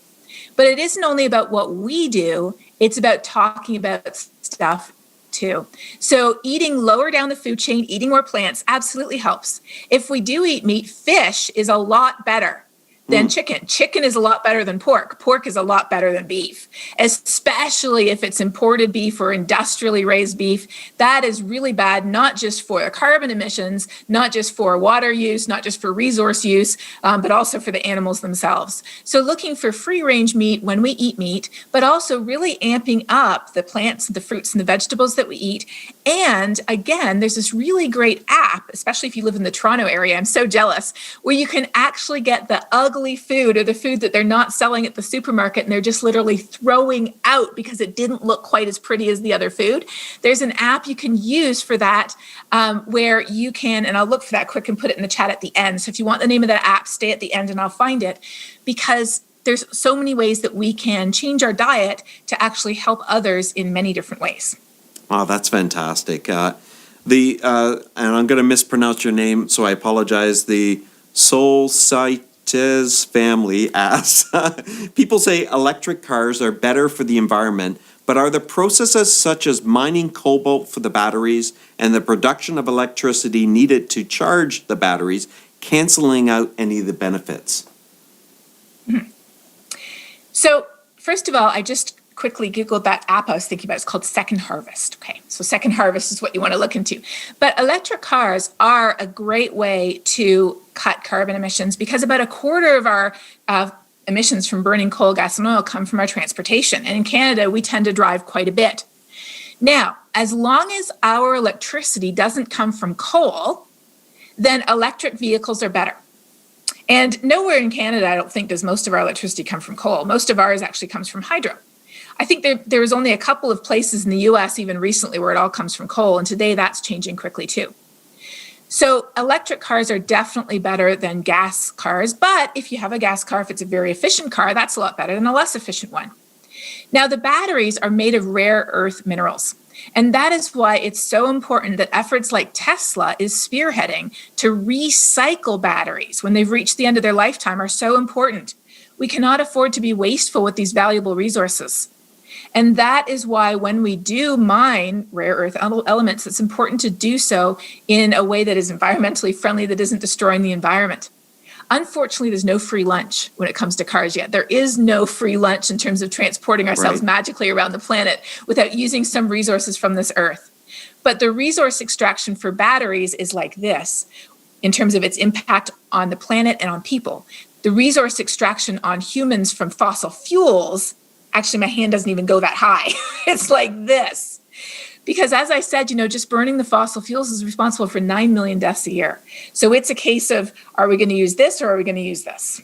But it isn't only about what we do, it's about talking about stuff too. So eating lower down the food chain, eating more plants absolutely helps. If we do eat meat, fish is a lot better than chicken. Chicken is a lot better than pork. Pork is a lot better than beef, especially if it's imported beef or industrially raised beef. That is really bad, not just for the carbon emissions, not just for water use, not just for resource use, but also for the animals themselves. So looking for free-range meat when we eat meat, but also really amping up the plants, the fruits, and the vegetables that we eat. And again, there's this really great app, especially if you live in the Toronto area, I'm so jealous, where you can actually get the ugly food or the food that they're not selling at the supermarket and they're just literally throwing out because it didn't look quite as pretty as the other food. There's an app you can use for that where you can, and I'll look for that quick and put it in the chat at the end. So if you want the name of that app, stay at the end and I'll find it, because there's so many ways that we can change our diet to actually help others in many different ways. Wow, that's fantastic. And I'm going to mispronounce your name, so I apologize. The Solsites family asks, people say electric cars are better for the environment, but are the processes such as mining cobalt for the batteries and the production of electricity needed to charge the batteries canceling out any of the benefits? Mm-hmm. So first of all, I just quickly Googled that app I was thinking about. It's called Second Harvest. Okay, so Second Harvest is what you want to look into. But electric cars are a great way to cut carbon emissions, because about a quarter of our emissions from burning coal, gas, and oil come from our transportation. And in Canada, we tend to drive quite a bit. Now, as long as our electricity doesn't come from coal, then electric vehicles are better. And nowhere in Canada, I don't think, does most of our electricity come from coal. Most of ours actually comes from hydro. I think there was only a couple of places in the US even recently where it all comes from coal, and today that's changing quickly too. So electric cars are definitely better than gas cars, but if you have a gas car, if it's a very efficient car, that's a lot better than a less efficient one. Now, the batteries are made of rare earth minerals, and that is why it's so important that efforts like Tesla is spearheading to recycle batteries when they've reached the end of their lifetime are so important. We cannot afford to be wasteful with these valuable resources. And that is why when we do mine rare earth elements, it's important to do so in a way that is environmentally friendly, that isn't destroying the environment. Unfortunately, there's no free lunch when it comes to cars yet. There is no free lunch in terms of transporting ourselves magically around the planet without using some resources from this earth. But the resource extraction for batteries is like this in terms of its impact on the planet and on people. The resource extraction on humans from fossil fuels, actually, my hand doesn't even go that high. It's like this. Because as I said, just burning the fossil fuels is responsible for 9 million deaths a year. So it's a case of, are we going to use this or are we going to use this?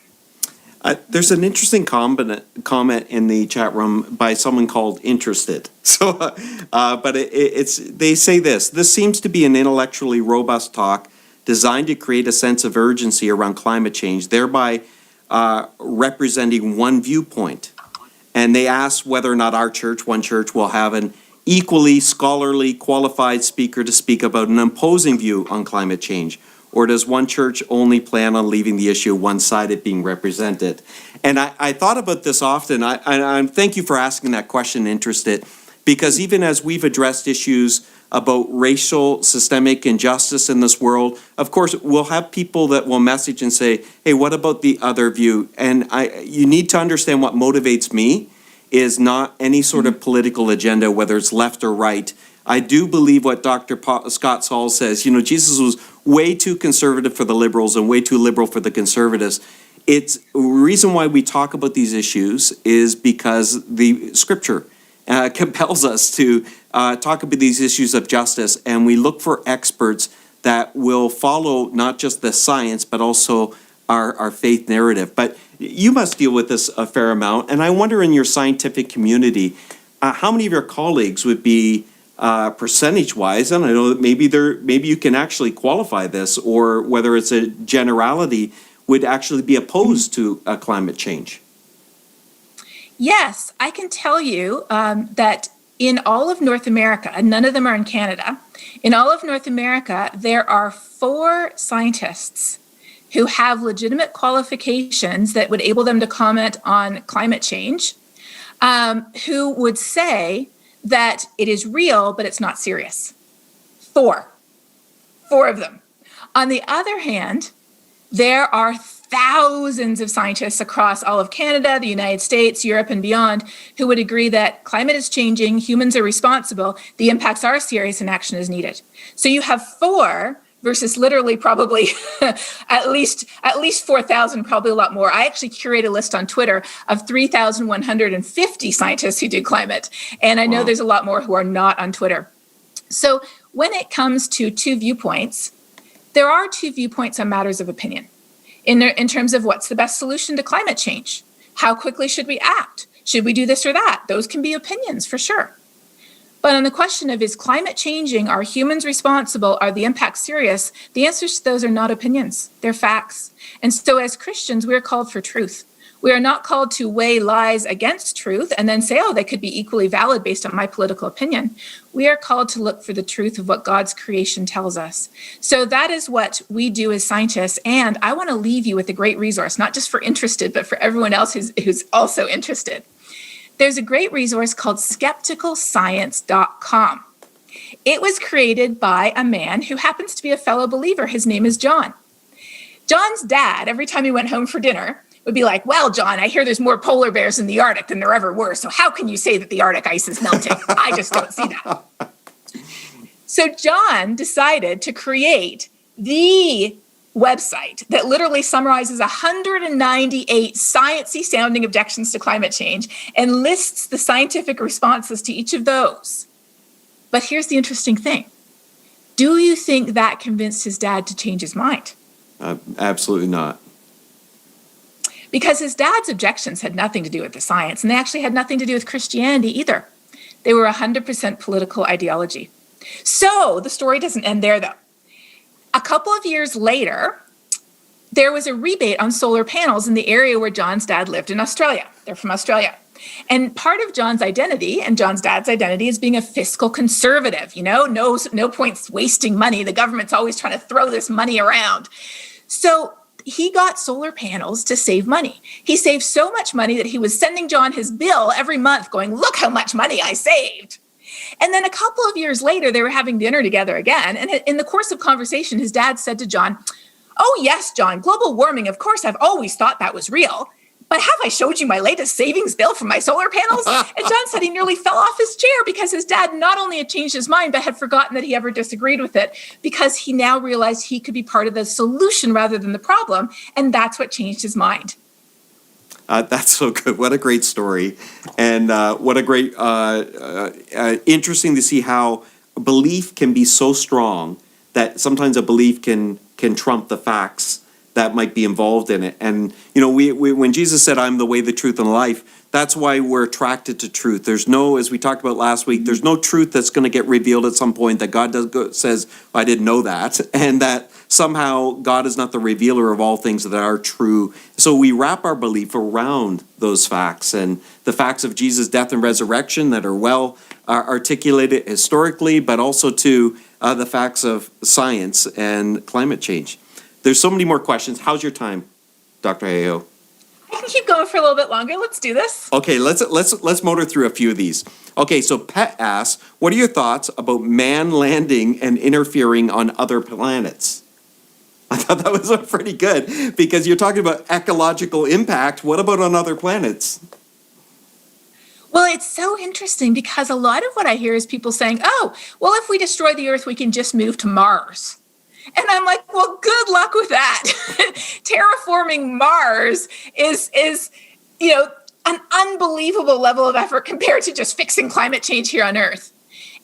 There's an interesting comment in the chat room by someone called Interested. So, but they say this seems to be an intellectually robust talk designed to create a sense of urgency around climate change, thereby representing one viewpoint. And they ask whether or not our church, One Church, will have an equally scholarly, qualified speaker to speak about an opposing view on climate change? Or does One Church only plan on leaving the issue one-sided being represented? And I thought about this often. I thank you for asking that question, Interested, because even as we've addressed issues about racial systemic injustice in this world, of course, we'll have people that will message and say, hey, what about the other view? And you need to understand what motivates me is not any sort of political agenda, whether it's left or right. I do believe what Dr. Scott Saul says. Jesus was way too conservative for the liberals and way too liberal for the conservatives. It's the reason why we talk about these issues is because the scripture compels us to talk about these issues of justice, and we look for experts that will follow not just the science, but also our faith narrative. But you must deal with this a fair amount, and I wonder in your scientific community, how many of your colleagues would be percentage-wise, and I know that maybe you can actually qualify this, or whether it's a generality, would actually be opposed to climate change? Yes, I can tell you that in all of North America, and none of them are in Canada, in all of North America, there are 4 scientists who have legitimate qualifications that would enable them to comment on climate change, who would say that it is real, but it's not serious. 4 of them. On the other hand, there are thousands of scientists across all of Canada, the United States, Europe, and beyond who would agree that climate is changing, humans are responsible, the impacts are serious, and action is needed. So you have 4 versus literally probably at least 4,000, probably a lot more. I actually curate a list on Twitter of 3,150 scientists who do climate. And I know there's a lot more who are not on Twitter. So when it comes to 2 viewpoints, there are 2 viewpoints on matters of opinion in terms of what's the best solution to climate change. How quickly should we act? Should we do this or that? Those can be opinions for sure. But on the question of is climate changing, are humans responsible, are the impacts serious? The answers to those are not opinions, they're facts. And so as Christians, we're called for truth. We are not called to weigh lies against truth and then say, oh, they could be equally valid based on my political opinion. We are called to look for the truth of what God's creation tells us. So that is what we do as scientists. And I want to leave you with a great resource, not just for interested, but for everyone else who's also interested. There's a great resource called skepticalscience.com. It was created by a man who happens to be a fellow believer. His name is John. John's dad, every time he went home for dinner, would be like, well, John, I hear there's more polar bears in the Arctic than there ever were. So how can you say that the Arctic ice is melting? I just don't see that. So John decided to create the website that literally summarizes 198 sciencey sounding objections to climate change and lists the scientific responses to each of those. But here's the interesting thing. Do you think that convinced his dad to change his mind? Absolutely not. Because his dad's objections had nothing to do with the science, and they actually had nothing to do with Christianity either. They were 100% political ideology. So the story doesn't end there, though. A couple of years later, there was a rebate on solar panels in the area where John's dad lived in Australia. They're from Australia. And part of John's identity and John's dad's identity is being a fiscal conservative. No points wasting money. The government's always trying to throw this money around. So he got solar panels to save money. He saved so much money that he was sending John his bill every month going, look how much money I saved. And then a couple of years later, they were having dinner together again. And in the course of conversation, his dad said to John, oh, yes, John, global warming, of course, I've always thought that was real. But have I showed you my latest savings bill from my solar panels? And John said he nearly fell off his chair because his dad not only had changed his mind, but had forgotten that he ever disagreed with it because he now realized he could be part of the solution rather than the problem. And that's what changed his mind. That's so good. What a great story. And what a great, interesting to see how belief can be so strong that sometimes a belief can trump the facts that might be involved in it. And, we when Jesus said, I'm the way, the truth, and the life, that's why we're attracted to truth. There's no, as we talked about last week, there's no truth that's going to get revealed at some point that God says, I didn't know that, and that somehow God is not the revealer of all things that are true. So we wrap our belief around those facts and the facts of Jesus' death and resurrection that are well articulated historically, but also to the facts of science and climate change. There's so many more questions. How's your time, Dr. Hayhoe? I can keep going for a little bit longer. Let's do this. Okay, let's motor through a few of these. Okay, so Pet asks, what are your thoughts about man landing and interfering on other planets? I thought that was pretty good because you're talking about ecological impact. What about on other planets? Well, it's so interesting because a lot of what I hear is people saying, oh, well, if we destroy the Earth, we can just move to Mars. And I'm like, well, good luck with that. Terraforming Mars is an unbelievable level of effort compared to just fixing climate change here on Earth.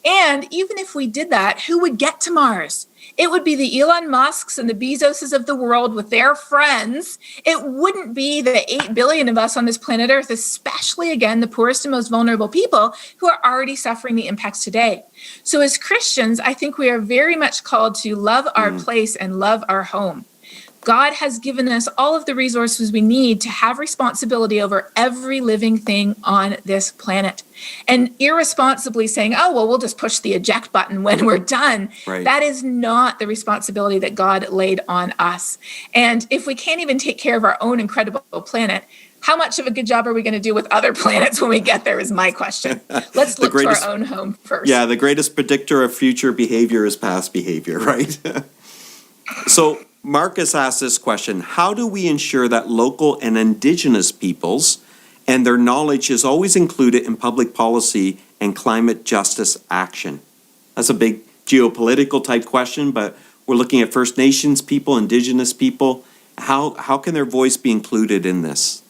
And even if we did that, who would get to Mars? It would be the Elon Musks and the Bezoses of the world with their friends. It wouldn't be the 8 billion of us on this planet Earth, especially, again, the poorest and most vulnerable people who are already suffering the impacts today. So as Christians, I think we are very much called to love our place and love our home. God has given us all of the resources we need to have responsibility over every living thing on this planet. And irresponsibly saying, oh, well, we'll just push the eject button when we're done. Right. That is not the responsibility that God laid on us. And if we can't even take care of our own incredible planet, how much of a good job are we going to do with other planets when we get there is my question. Let's look to our own home first. Yeah, the greatest predictor of future behavior is past behavior, right? So Marcus asked this question: how do we ensure that local and indigenous peoples and their knowledge is always included in public policy and climate justice action? That's a big geopolitical type question, but we're looking at First Nations people, indigenous people. How can their voice be included in this?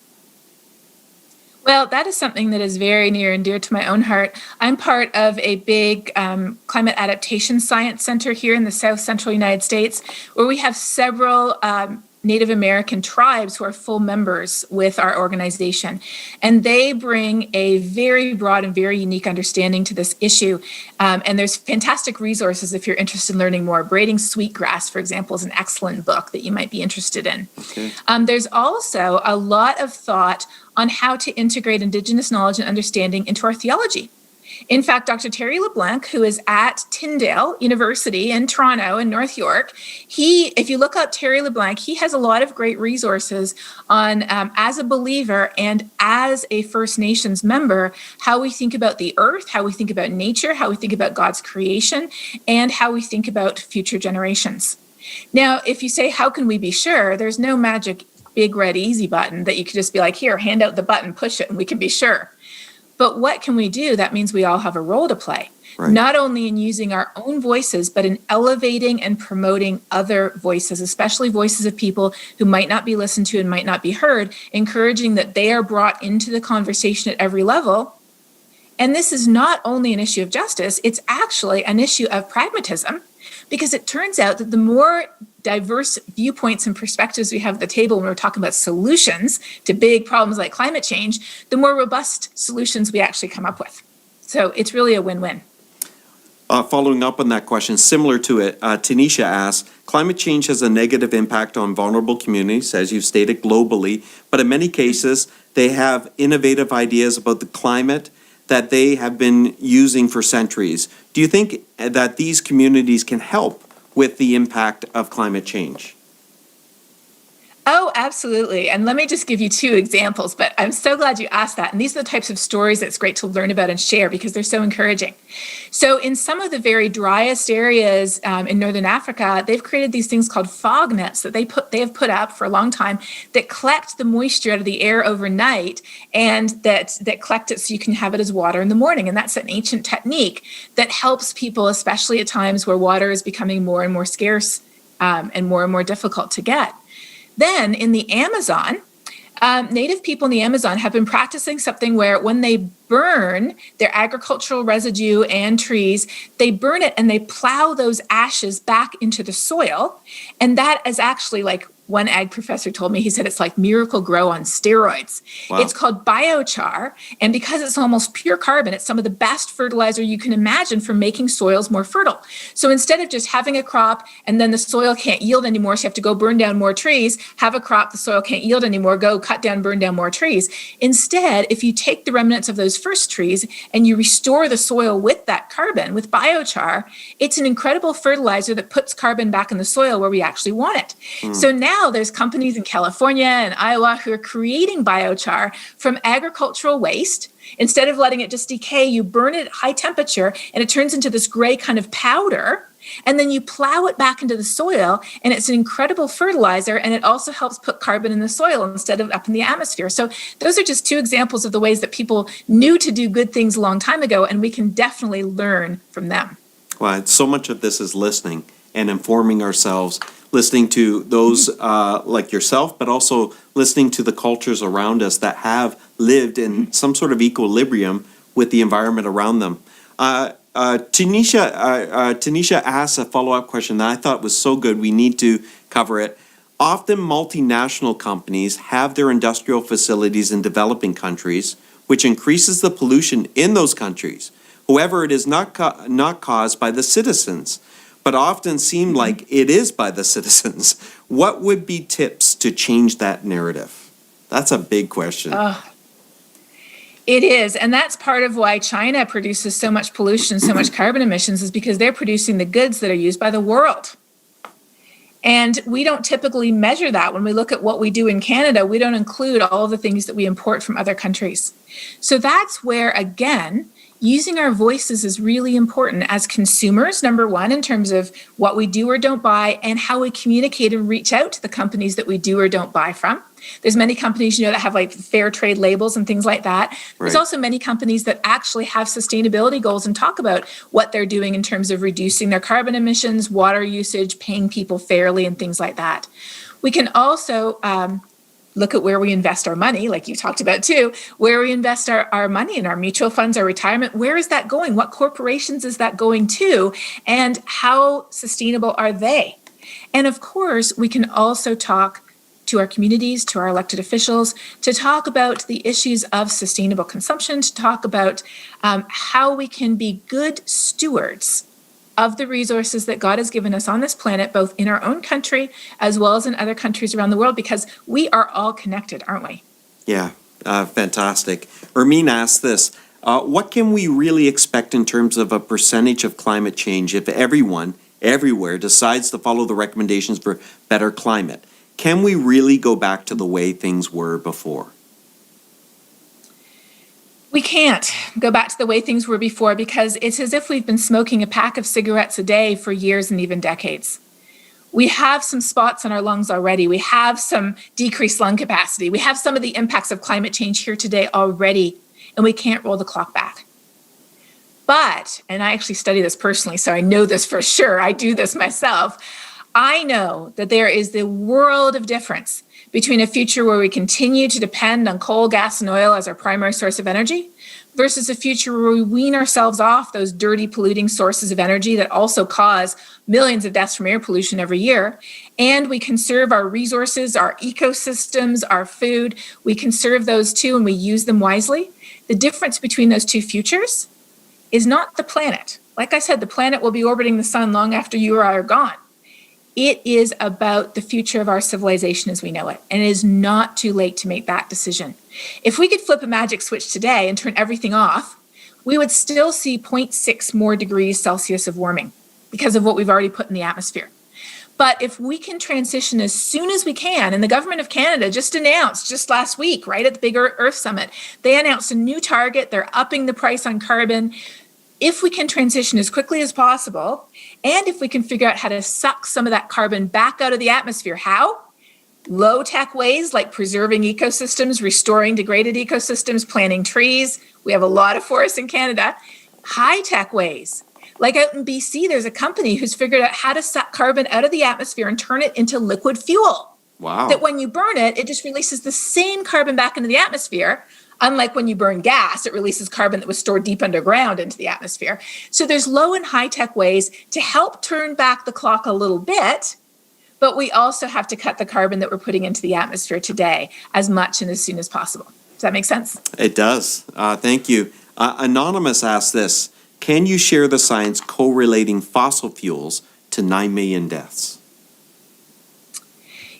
Well, that is something that is very near and dear to my own heart. I'm part of a big climate adaptation science center here in the South Central United States, where we have several Native American tribes who are full members with our organization. And they bring a very broad and very unique understanding to this issue. And there's fantastic resources if you're interested in learning more. Braiding Sweetgrass, for example, is an excellent book that you might be interested in. Okay. There's also a lot of thought on how to integrate Indigenous knowledge and understanding into our theology. In fact, Dr. Terry LeBlanc, who is at Tyndale University in Toronto in North York, if you look up Terry LeBlanc, he has a lot of great resources on, as a believer and as a First Nations member, how we think about the earth, how we think about nature, how we think about God's creation, and how we think about future generations. Now, if you say, how can we be sure? There's no magic big red easy button that you could just be like, here, hand out the button, push it, and we can be sure. But what can we do? That means we all have a role to play, Right. not only in using our own voices, but in elevating and promoting other voices, especially voices of people who might not be listened to and might not be heard, encouraging that they are brought into the conversation at every level. And this is not only an issue of justice, it's actually an issue of pragmatism, because it turns out that the more diverse viewpoints and perspectives we have at the table when we're talking about solutions to big problems like climate change, the more robust solutions we actually come up with. So it's really a win-win. Following up on that question, similar to it, Tanisha asks, climate change has a negative impact on vulnerable communities, as you've stated, globally, but in many cases, they have innovative ideas about the climate that they have been using for centuries. Do you think that these communities can help with the impact of climate change? Oh, absolutely. And let me just give you two examples, but I'm so glad you asked that. And these are the types of stories that's great to learn about and share because they're so encouraging. So in some of the very driest areas in Northern Africa, they've created these things called fog nets that they have put up for a long time that collect the moisture out of the air overnight and that collect it so you can have it as water in the morning. And that's an ancient technique that helps people, especially at times where water is becoming more and more scarce and more difficult to get. Then in the Amazon, Native people in the Amazon have been practicing something where when they burn their agricultural residue and trees, they burn it and they plow those ashes back into the soil. And that is actually, like one ag professor told me, he said it's like Miracle Grow on steroids. Wow. It's called biochar. And because it's almost pure carbon, it's some of the best fertilizer you can imagine for making soils more fertile. So instead of just having a crop and then the soil can't yield anymore, so you have to go burn down more trees, have a crop, the soil can't yield anymore, go cut down, burn down more trees. Instead, if you take the remnants of those first trees and you restore the soil with that carbon, with biochar, it's an incredible fertilizer that puts carbon back in the soil where we actually want it. So now there's companies in California and Iowa who are creating biochar from agricultural waste. Instead of letting it just decay, you burn it at high temperature and it turns into this gray kind of powder. And then you plow it back into the soil and it's an incredible fertilizer. And it also helps put carbon in the soil instead of up in the atmosphere. So those are just two examples of the ways that people knew to do good things a long time ago. And we can definitely learn from them. Well, so much of this is listening and informing ourselves, listening to those like yourself, but also listening to the cultures around us that have lived in some sort of equilibrium with the environment around them. Tanisha asked a follow-up question that I thought was so good, we need to cover it. Often multinational companies have their industrial facilities in developing countries, which increases the pollution in those countries. However, it is not caused by the citizens, but often seem like it is by the citizens. What would be tips to change that narrative? That's a big question. It is. And that's part of why China produces so much pollution, so much carbon emissions, is because they're producing the goods that are used by the world. And we don't typically measure that. When we look at what we do in Canada, we don't include all of the things that we import from other countries. So that's where, again, using our voices is really important as consumers, number one, in terms of what we do or don't buy and how we communicate and reach out to the companies that we do or don't buy from. There's many companies, that have like fair trade labels and things like that. There's also many companies that actually have sustainability goals and talk about what they're doing in terms of reducing their carbon emissions, water usage, paying people fairly, and things like that. We can also look at where we invest our money, like you talked about too, where we invest our money in our mutual funds, our retirement. Where is that going? What corporations is that going to? And how sustainable are they? And of course, we can also talk to our communities, to our elected officials, to talk about the issues of sustainable consumption, to talk about how we can be good stewards of the resources that God has given us on this planet, both in our own country as well as in other countries around the world, because we are all connected, aren't we? Yeah, fantastic. Ermine asked this, what can we really expect in terms of a percentage of climate change if everyone, everywhere, decides to follow the recommendations for better climate? Can we really go back to the way things were before? We can't go back to the way things were before because it's as if we've been smoking a pack of cigarettes a day for years and even decades. We have some spots on our lungs already. We have some decreased lung capacity. We have some of the impacts of climate change here today already, and we can't roll the clock back. But, and I actually study this personally, so I know this for sure. I do this myself. I know that there is the world of difference between a future where we continue to depend on coal, gas, and oil as our primary source of energy versus a future where we wean ourselves off those dirty, polluting sources of energy that also cause millions of deaths from air pollution every year. And we conserve our resources, our ecosystems, our food. We conserve those too, and we use them wisely. The difference between those two futures is not the planet. Like I said, the planet will be orbiting the sun long after you or I are gone. It is about the future of our civilization as we know it, and it is not too late to make that decision. If we could flip a magic switch today and turn everything off, we would still see 0.6 more degrees Celsius of warming because of what we've already put in the atmosphere. But if we can transition as soon as we can, and the government of Canada just announced just last week, right at the Big Earth Summit, they announced a new target. They're upping the price on carbon. If we can transition as quickly as possible, and if we can figure out how to suck some of that carbon back out of the atmosphere, how? Low-tech ways like preserving ecosystems, restoring degraded ecosystems, planting trees. We have a lot of forests in Canada. High-tech ways. Like out in BC, there's a company who's figured out how to suck carbon out of the atmosphere and turn it into liquid fuel. Wow. That when you burn it, it just releases the same carbon back into the atmosphere. Unlike when you burn gas, it releases carbon that was stored deep underground into the atmosphere. So there's low and high-tech ways to help turn back the clock a little bit, but we also have to cut the carbon that we're putting into the atmosphere today as much and as soon as possible. Does that make sense? It does. Thank you. Anonymous asked this, can you share the science correlating fossil fuels to 9 million deaths?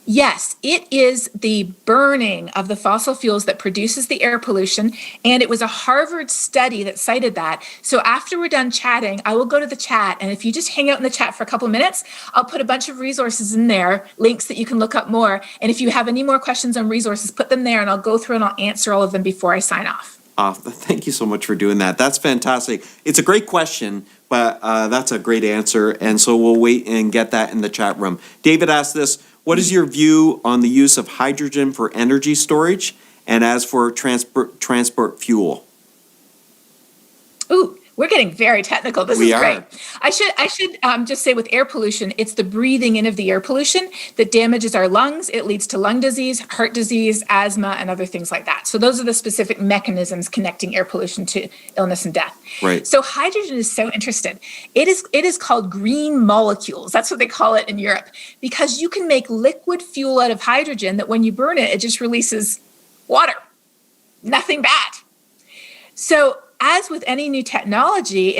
Yes, it is the burning of the fossil fuels that produces the air pollution, and it was a Harvard study that cited that. So after we're done chatting, I will go to the chat, and if you just hang out in the chat for a couple of minutes, I'll put a bunch of resources in there, links that you can look up more, and if you have any more questions on resources, put them there, and I'll go through and I'll answer all of them before I sign off. Thank you so much for doing that. That's fantastic. It's a great question, but that's a great answer, and so we'll wait and get that in the chat room. David asked this, what is your view on the use of hydrogen for energy storage and as for transport fuel? Ooh, we're getting very technical. This is great. are. I should just say with air pollution, it's the breathing in of the air pollution that damages our lungs. It leads to lung disease, heart disease, asthma, and other things like that. So those are the specific mechanisms connecting air pollution to illness and death. Right. So hydrogen is so interesting. It is called green molecules. That's what they call it in Europe, because you can make liquid fuel out of hydrogen that when you burn it, it just releases water. Nothing bad. So as with any new technology,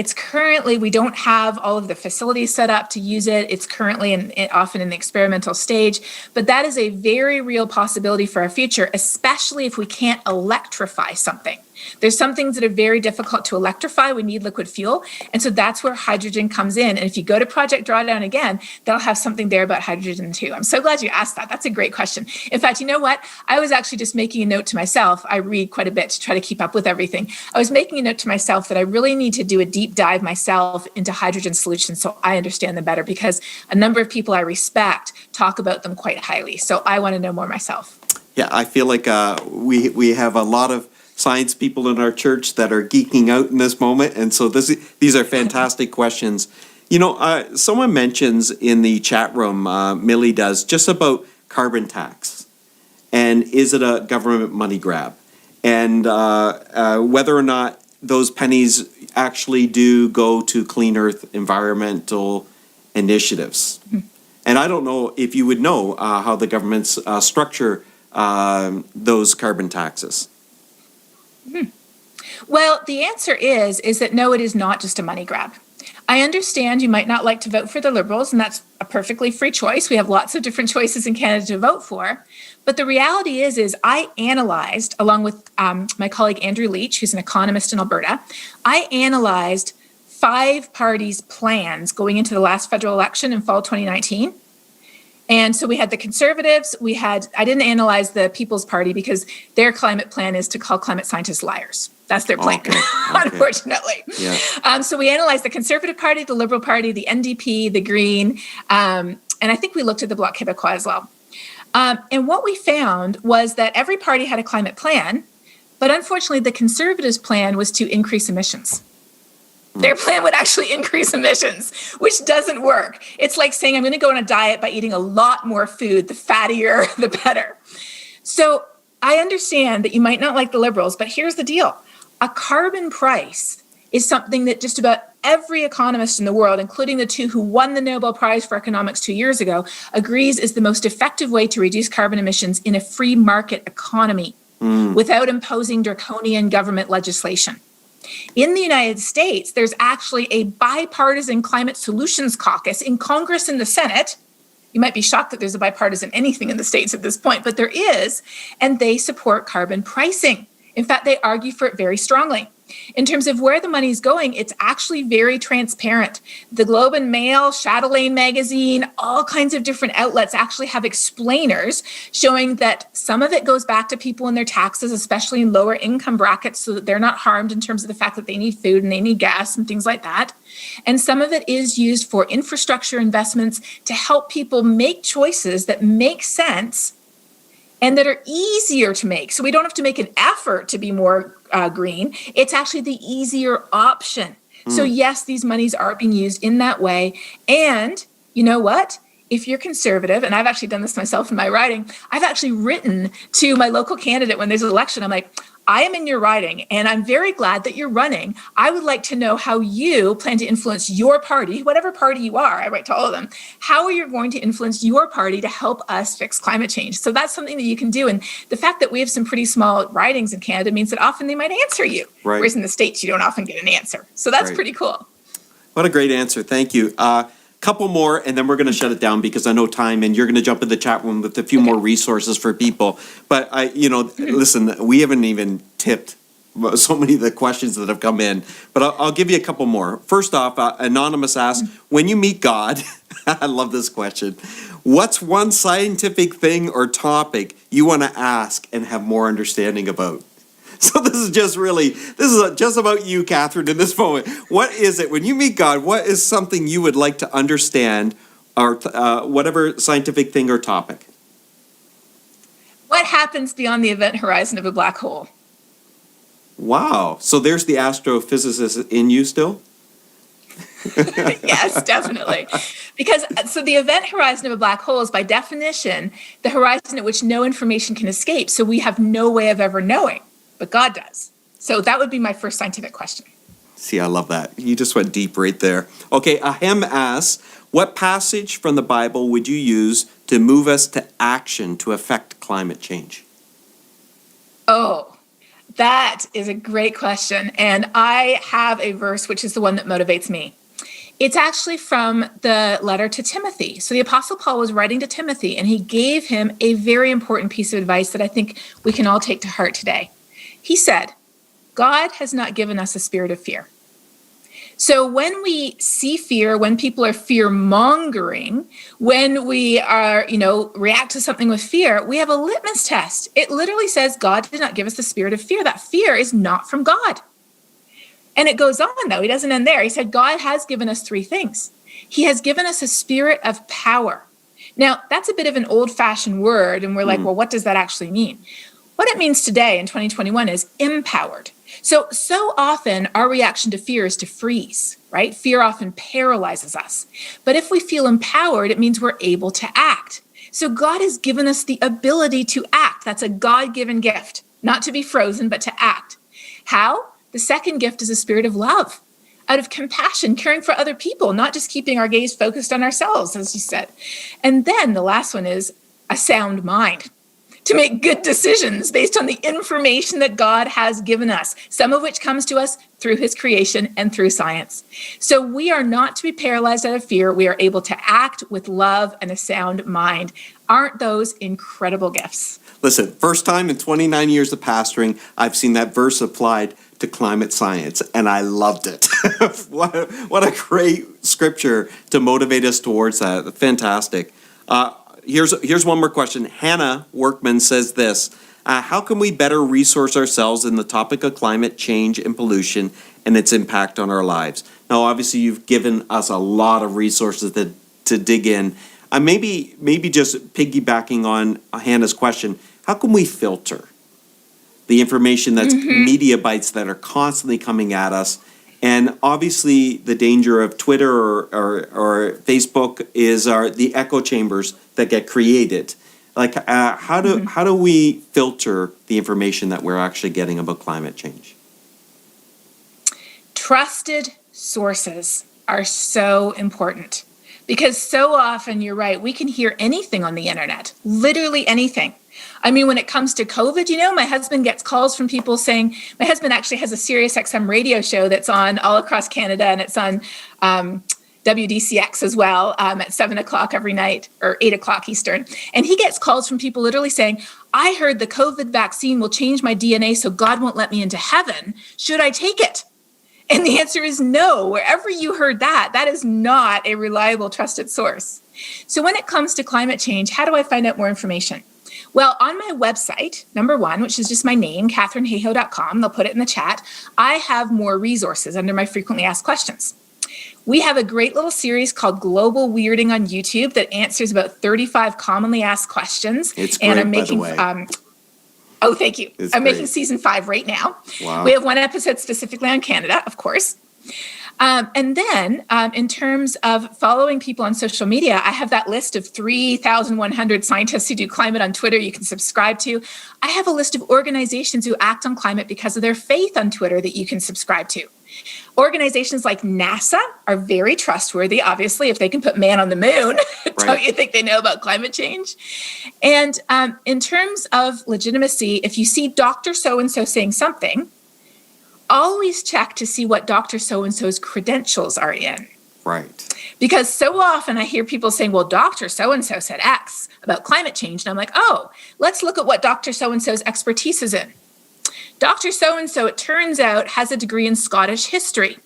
we don't have all of the facilities set up to use it. It's currently often in the experimental stage, but that is a very real possibility for our future, especially if we can't electrify something. There's some things that are very difficult to electrify. We need liquid fuel. And so that's where hydrogen comes in. And if you go to Project Drawdown again, they'll have something there about hydrogen too. I'm so glad you asked that. That's a great question. In fact, you know what? I was actually just making a note to myself. I read quite a bit to try to keep up with everything. I was making a note to myself that I really need to do a deep dive myself into hydrogen solutions so I understand them better, because a number of people I respect talk about them quite highly. So I want to know more myself. Yeah, I feel like we have a lot of science people in our church that are geeking out in this moment, and so these are fantastic questions. You know, someone mentions in the chat room, Millie does, just about carbon tax, and is it a government money grab, and whether or not those pennies actually do go to clean earth environmental initiatives. Mm-hmm. And I don't know if you would know how the governments structure those carbon taxes. Mm-hmm. Well, the answer is that no, it is not just a money grab. I understand you might not like to vote for the Liberals, and that's a perfectly free choice. We have lots of different choices in Canada to vote for. But the reality is I analyzed, along with my colleague Andrew Leach, who's an economist in Alberta, I analyzed 5 parties' plans going into the last federal election in fall 2019. And so we had the Conservatives, I didn't analyze the People's Party because their climate plan is to call climate scientists liars. That's their plan, okay. Unfortunately. Yeah. So we analyzed the Conservative Party, the Liberal Party, the NDP, the Green, and I think we looked at the Bloc Québécois as well. And what we found was that every party had a climate plan, but unfortunately the Conservatives' plan was to increase emissions. Their plan would actually increase emissions, which doesn't work. It's like saying, I'm going to go on a diet by eating a lot more food. The fattier, the better. So I understand that you might not like the Liberals, but here's the deal. A carbon price is something that just about every economist in the world, including the 2 who won the Nobel Prize for Economics 2 years ago, agrees is the most effective way to reduce carbon emissions in a free market economy without imposing draconian government legislation. In the United States, there's actually a bipartisan climate solutions caucus in Congress and the Senate. You might be shocked that there's a bipartisan anything in the States at this point, but there is, and they support carbon pricing. In fact, they argue for it very strongly. In terms of where the money's going, it's actually very transparent. The Globe and Mail, Chatelaine magazine, all kinds of different outlets actually have explainers showing that some of it goes back to people in their taxes, especially in lower income brackets, so that they're not harmed in terms of the fact that they need food and they need gas and things like that. And some of it is used for infrastructure investments to help people make choices that make sense and that are easier to make. So we don't have to make an effort to be more green. It's actually the easier option. So yes, these monies are being used in that way. And you know what? If you're conservative, and I've actually done this myself in my riding, I've actually written to my local candidate when there's an election. I'm like, I am in your riding, and I'm very glad that you're running. I would like to know how you plan to influence your party, whatever party you are. I write to all of them. How are you going to influence your party to help us fix climate change? So that's something that you can do. And the fact that we have some pretty small ridings in Canada means that often they might answer you. Right. Whereas in the States, you don't often get an answer. So that's pretty cool. What a great answer. Thank you. Couple more, and then we're going to shut it down because I know time, and you're going to jump in the chat room with a few more resources for people. But listen, we haven't even tipped so many of the questions that have come in. But I'll give you a couple more. First off, Anonymous asks, when you meet God, I love this question, what's one scientific thing or topic you want to ask and have more understanding about? So this is just about you, Katharine, in this moment. What is it, when you meet God, what is something you would like to understand, or whatever scientific thing or topic? What happens beyond the event horizon of a black hole? Wow. So there's the astrophysicist in you still? Yes, definitely. Because so the event horizon of a black hole is by definition the horizon at which no information can escape. So we have no way of ever knowing. But God does. So that would be my first scientific question. See, I love that. You just went deep right there. Okay, Ahem asks, what passage from the Bible would you use to move us to action to affect climate change? Oh, that is a great question. And I have a verse, which is the one that motivates me. It's actually from the letter to Timothy. So the Apostle Paul was writing to Timothy, and he gave him a very important piece of advice that I think we can all take to heart today. He said, God has not given us a spirit of fear. So when we see fear, when people are fear mongering, when we are, react to something with fear, we have a litmus test. It literally says God did not give us the spirit of fear. That fear is not from God. And it goes on, though. He doesn't end there. He said God has given us three things. He has given us a spirit of power. Now, that's a bit of an old-fashioned word, and we're like, well, what does that actually mean? What it means today in 2021 is empowered. So often our reaction to fear is to freeze, right? Fear often paralyzes us. But if we feel empowered, it means we're able to act. So God has given us the ability to act. That's a God-given gift, not to be frozen, but to act. How? The second gift is a spirit of love, out of compassion, caring for other people, not just keeping our gaze focused on ourselves, as you said. And then the last one is a sound mind, to make good decisions based on the information that God has given us, some of which comes to us through his creation and through science. So we are not to be paralyzed out of fear. We are able to act with love and a sound mind. Aren't those incredible gifts? Listen, first time in 29 years of pastoring, I've seen that verse applied to climate science, and I loved it. What a great scripture to motivate us towards that. Fantastic. Here's one more question. Hannah Workman says this: how can we better resource ourselves in the topic of climate change and pollution and its impact on our lives? Now, obviously, you've given us a lot of resources to dig in. Maybe just piggybacking on Hannah's question, how can we filter the information that's media bites that are constantly coming at us? And obviously, the danger of Twitter or Facebook is the echo chambers that get created. Like, how do we filter the information that we're actually getting about climate change? Trusted sources are so important, because so often, you're right, we can hear anything on the internet, literally anything. I mean, when it comes to COVID, my husband gets calls from people saying, my husband actually has a Sirius XM radio show that's on all across Canada, and it's on WDCX as well at 7 o'clock every night, or 8 o'clock Eastern. And he gets calls from people literally saying, I heard the COVID vaccine will change my DNA so God won't let me into heaven. Should I take it? And the answer is no. Wherever you heard that, that is not a reliable, trusted source. So when it comes to climate change, how do I find out more information? Well, on my website, number one, which is just my name, katharineHayhoe.com, they'll put it in the chat, I have more resources under my frequently asked questions. We have a great little series called Global Weirding on YouTube that answers about 35 commonly asked questions. It's great, and I'm by the making, way. Oh, thank you. It's I'm great. making season 5 right now. Wow. We have one episode specifically on Canada, of course. And then in terms of following people on social media, I have that list of 3,100 scientists who do climate on Twitter you can subscribe to. I have a list of organizations who act on climate because of their faith on Twitter that you can subscribe to. Organizations like NASA are very trustworthy, obviously, if they can put man on the moon. Don't you think they know about climate change? And in terms of legitimacy, if you see Dr. So-and-so saying something, always check to see what Dr. So-and-so's credentials are in. Right. Because so often I hear people saying, well, Dr. So-and-so said X about climate change. And I'm like, oh, let's look at what Dr. So-and-so's expertise is in. Dr. So-and-so, it turns out, has a degree in Scottish history.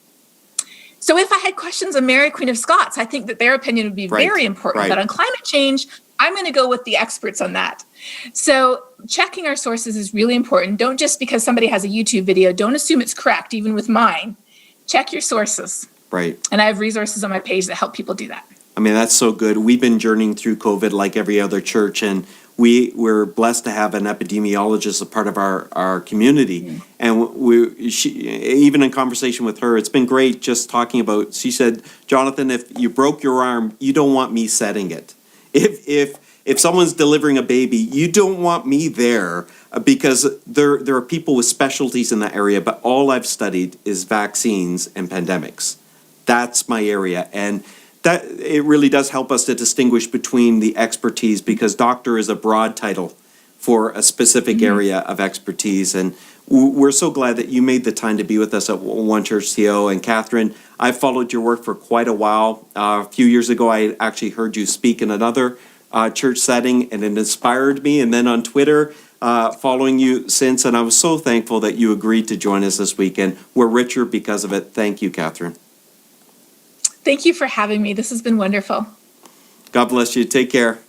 So if I had questions on Mary, Queen of Scots, I think that their opinion would be very important. Right. But on climate change, I'm going to go with the experts on that. So checking our sources is really important. Don't just because somebody has a YouTube video, don't assume it's correct, even with mine. Check your sources. Right. And I have resources on my page that help people do that. I mean, that's so good. We've been journeying through COVID like every other church, and we're blessed to have an epidemiologist as part of our community. Mm-hmm. And even in conversation with her, it's been great just talking about, she said, Jonathan, if you broke your arm, you don't want me setting it. If someone's delivering a baby, you don't want me there because there are people with specialties in that area, but all I've studied is vaccines and pandemics. That's my area. And that it really does help us to distinguish between the expertise, because doctor is a broad title for a specific area of expertise. And we're so glad that you made the time to be with us at One Church CO. And Katharine, I've followed your work for quite a while. A few years ago, I actually heard you speak in another church setting, and it inspired me. And then on Twitter, following you since, and I was so thankful that you agreed to join us this weekend. We're richer because of it. Thank you, Katharine. Thank you for having me. This has been wonderful. God bless you. Take care.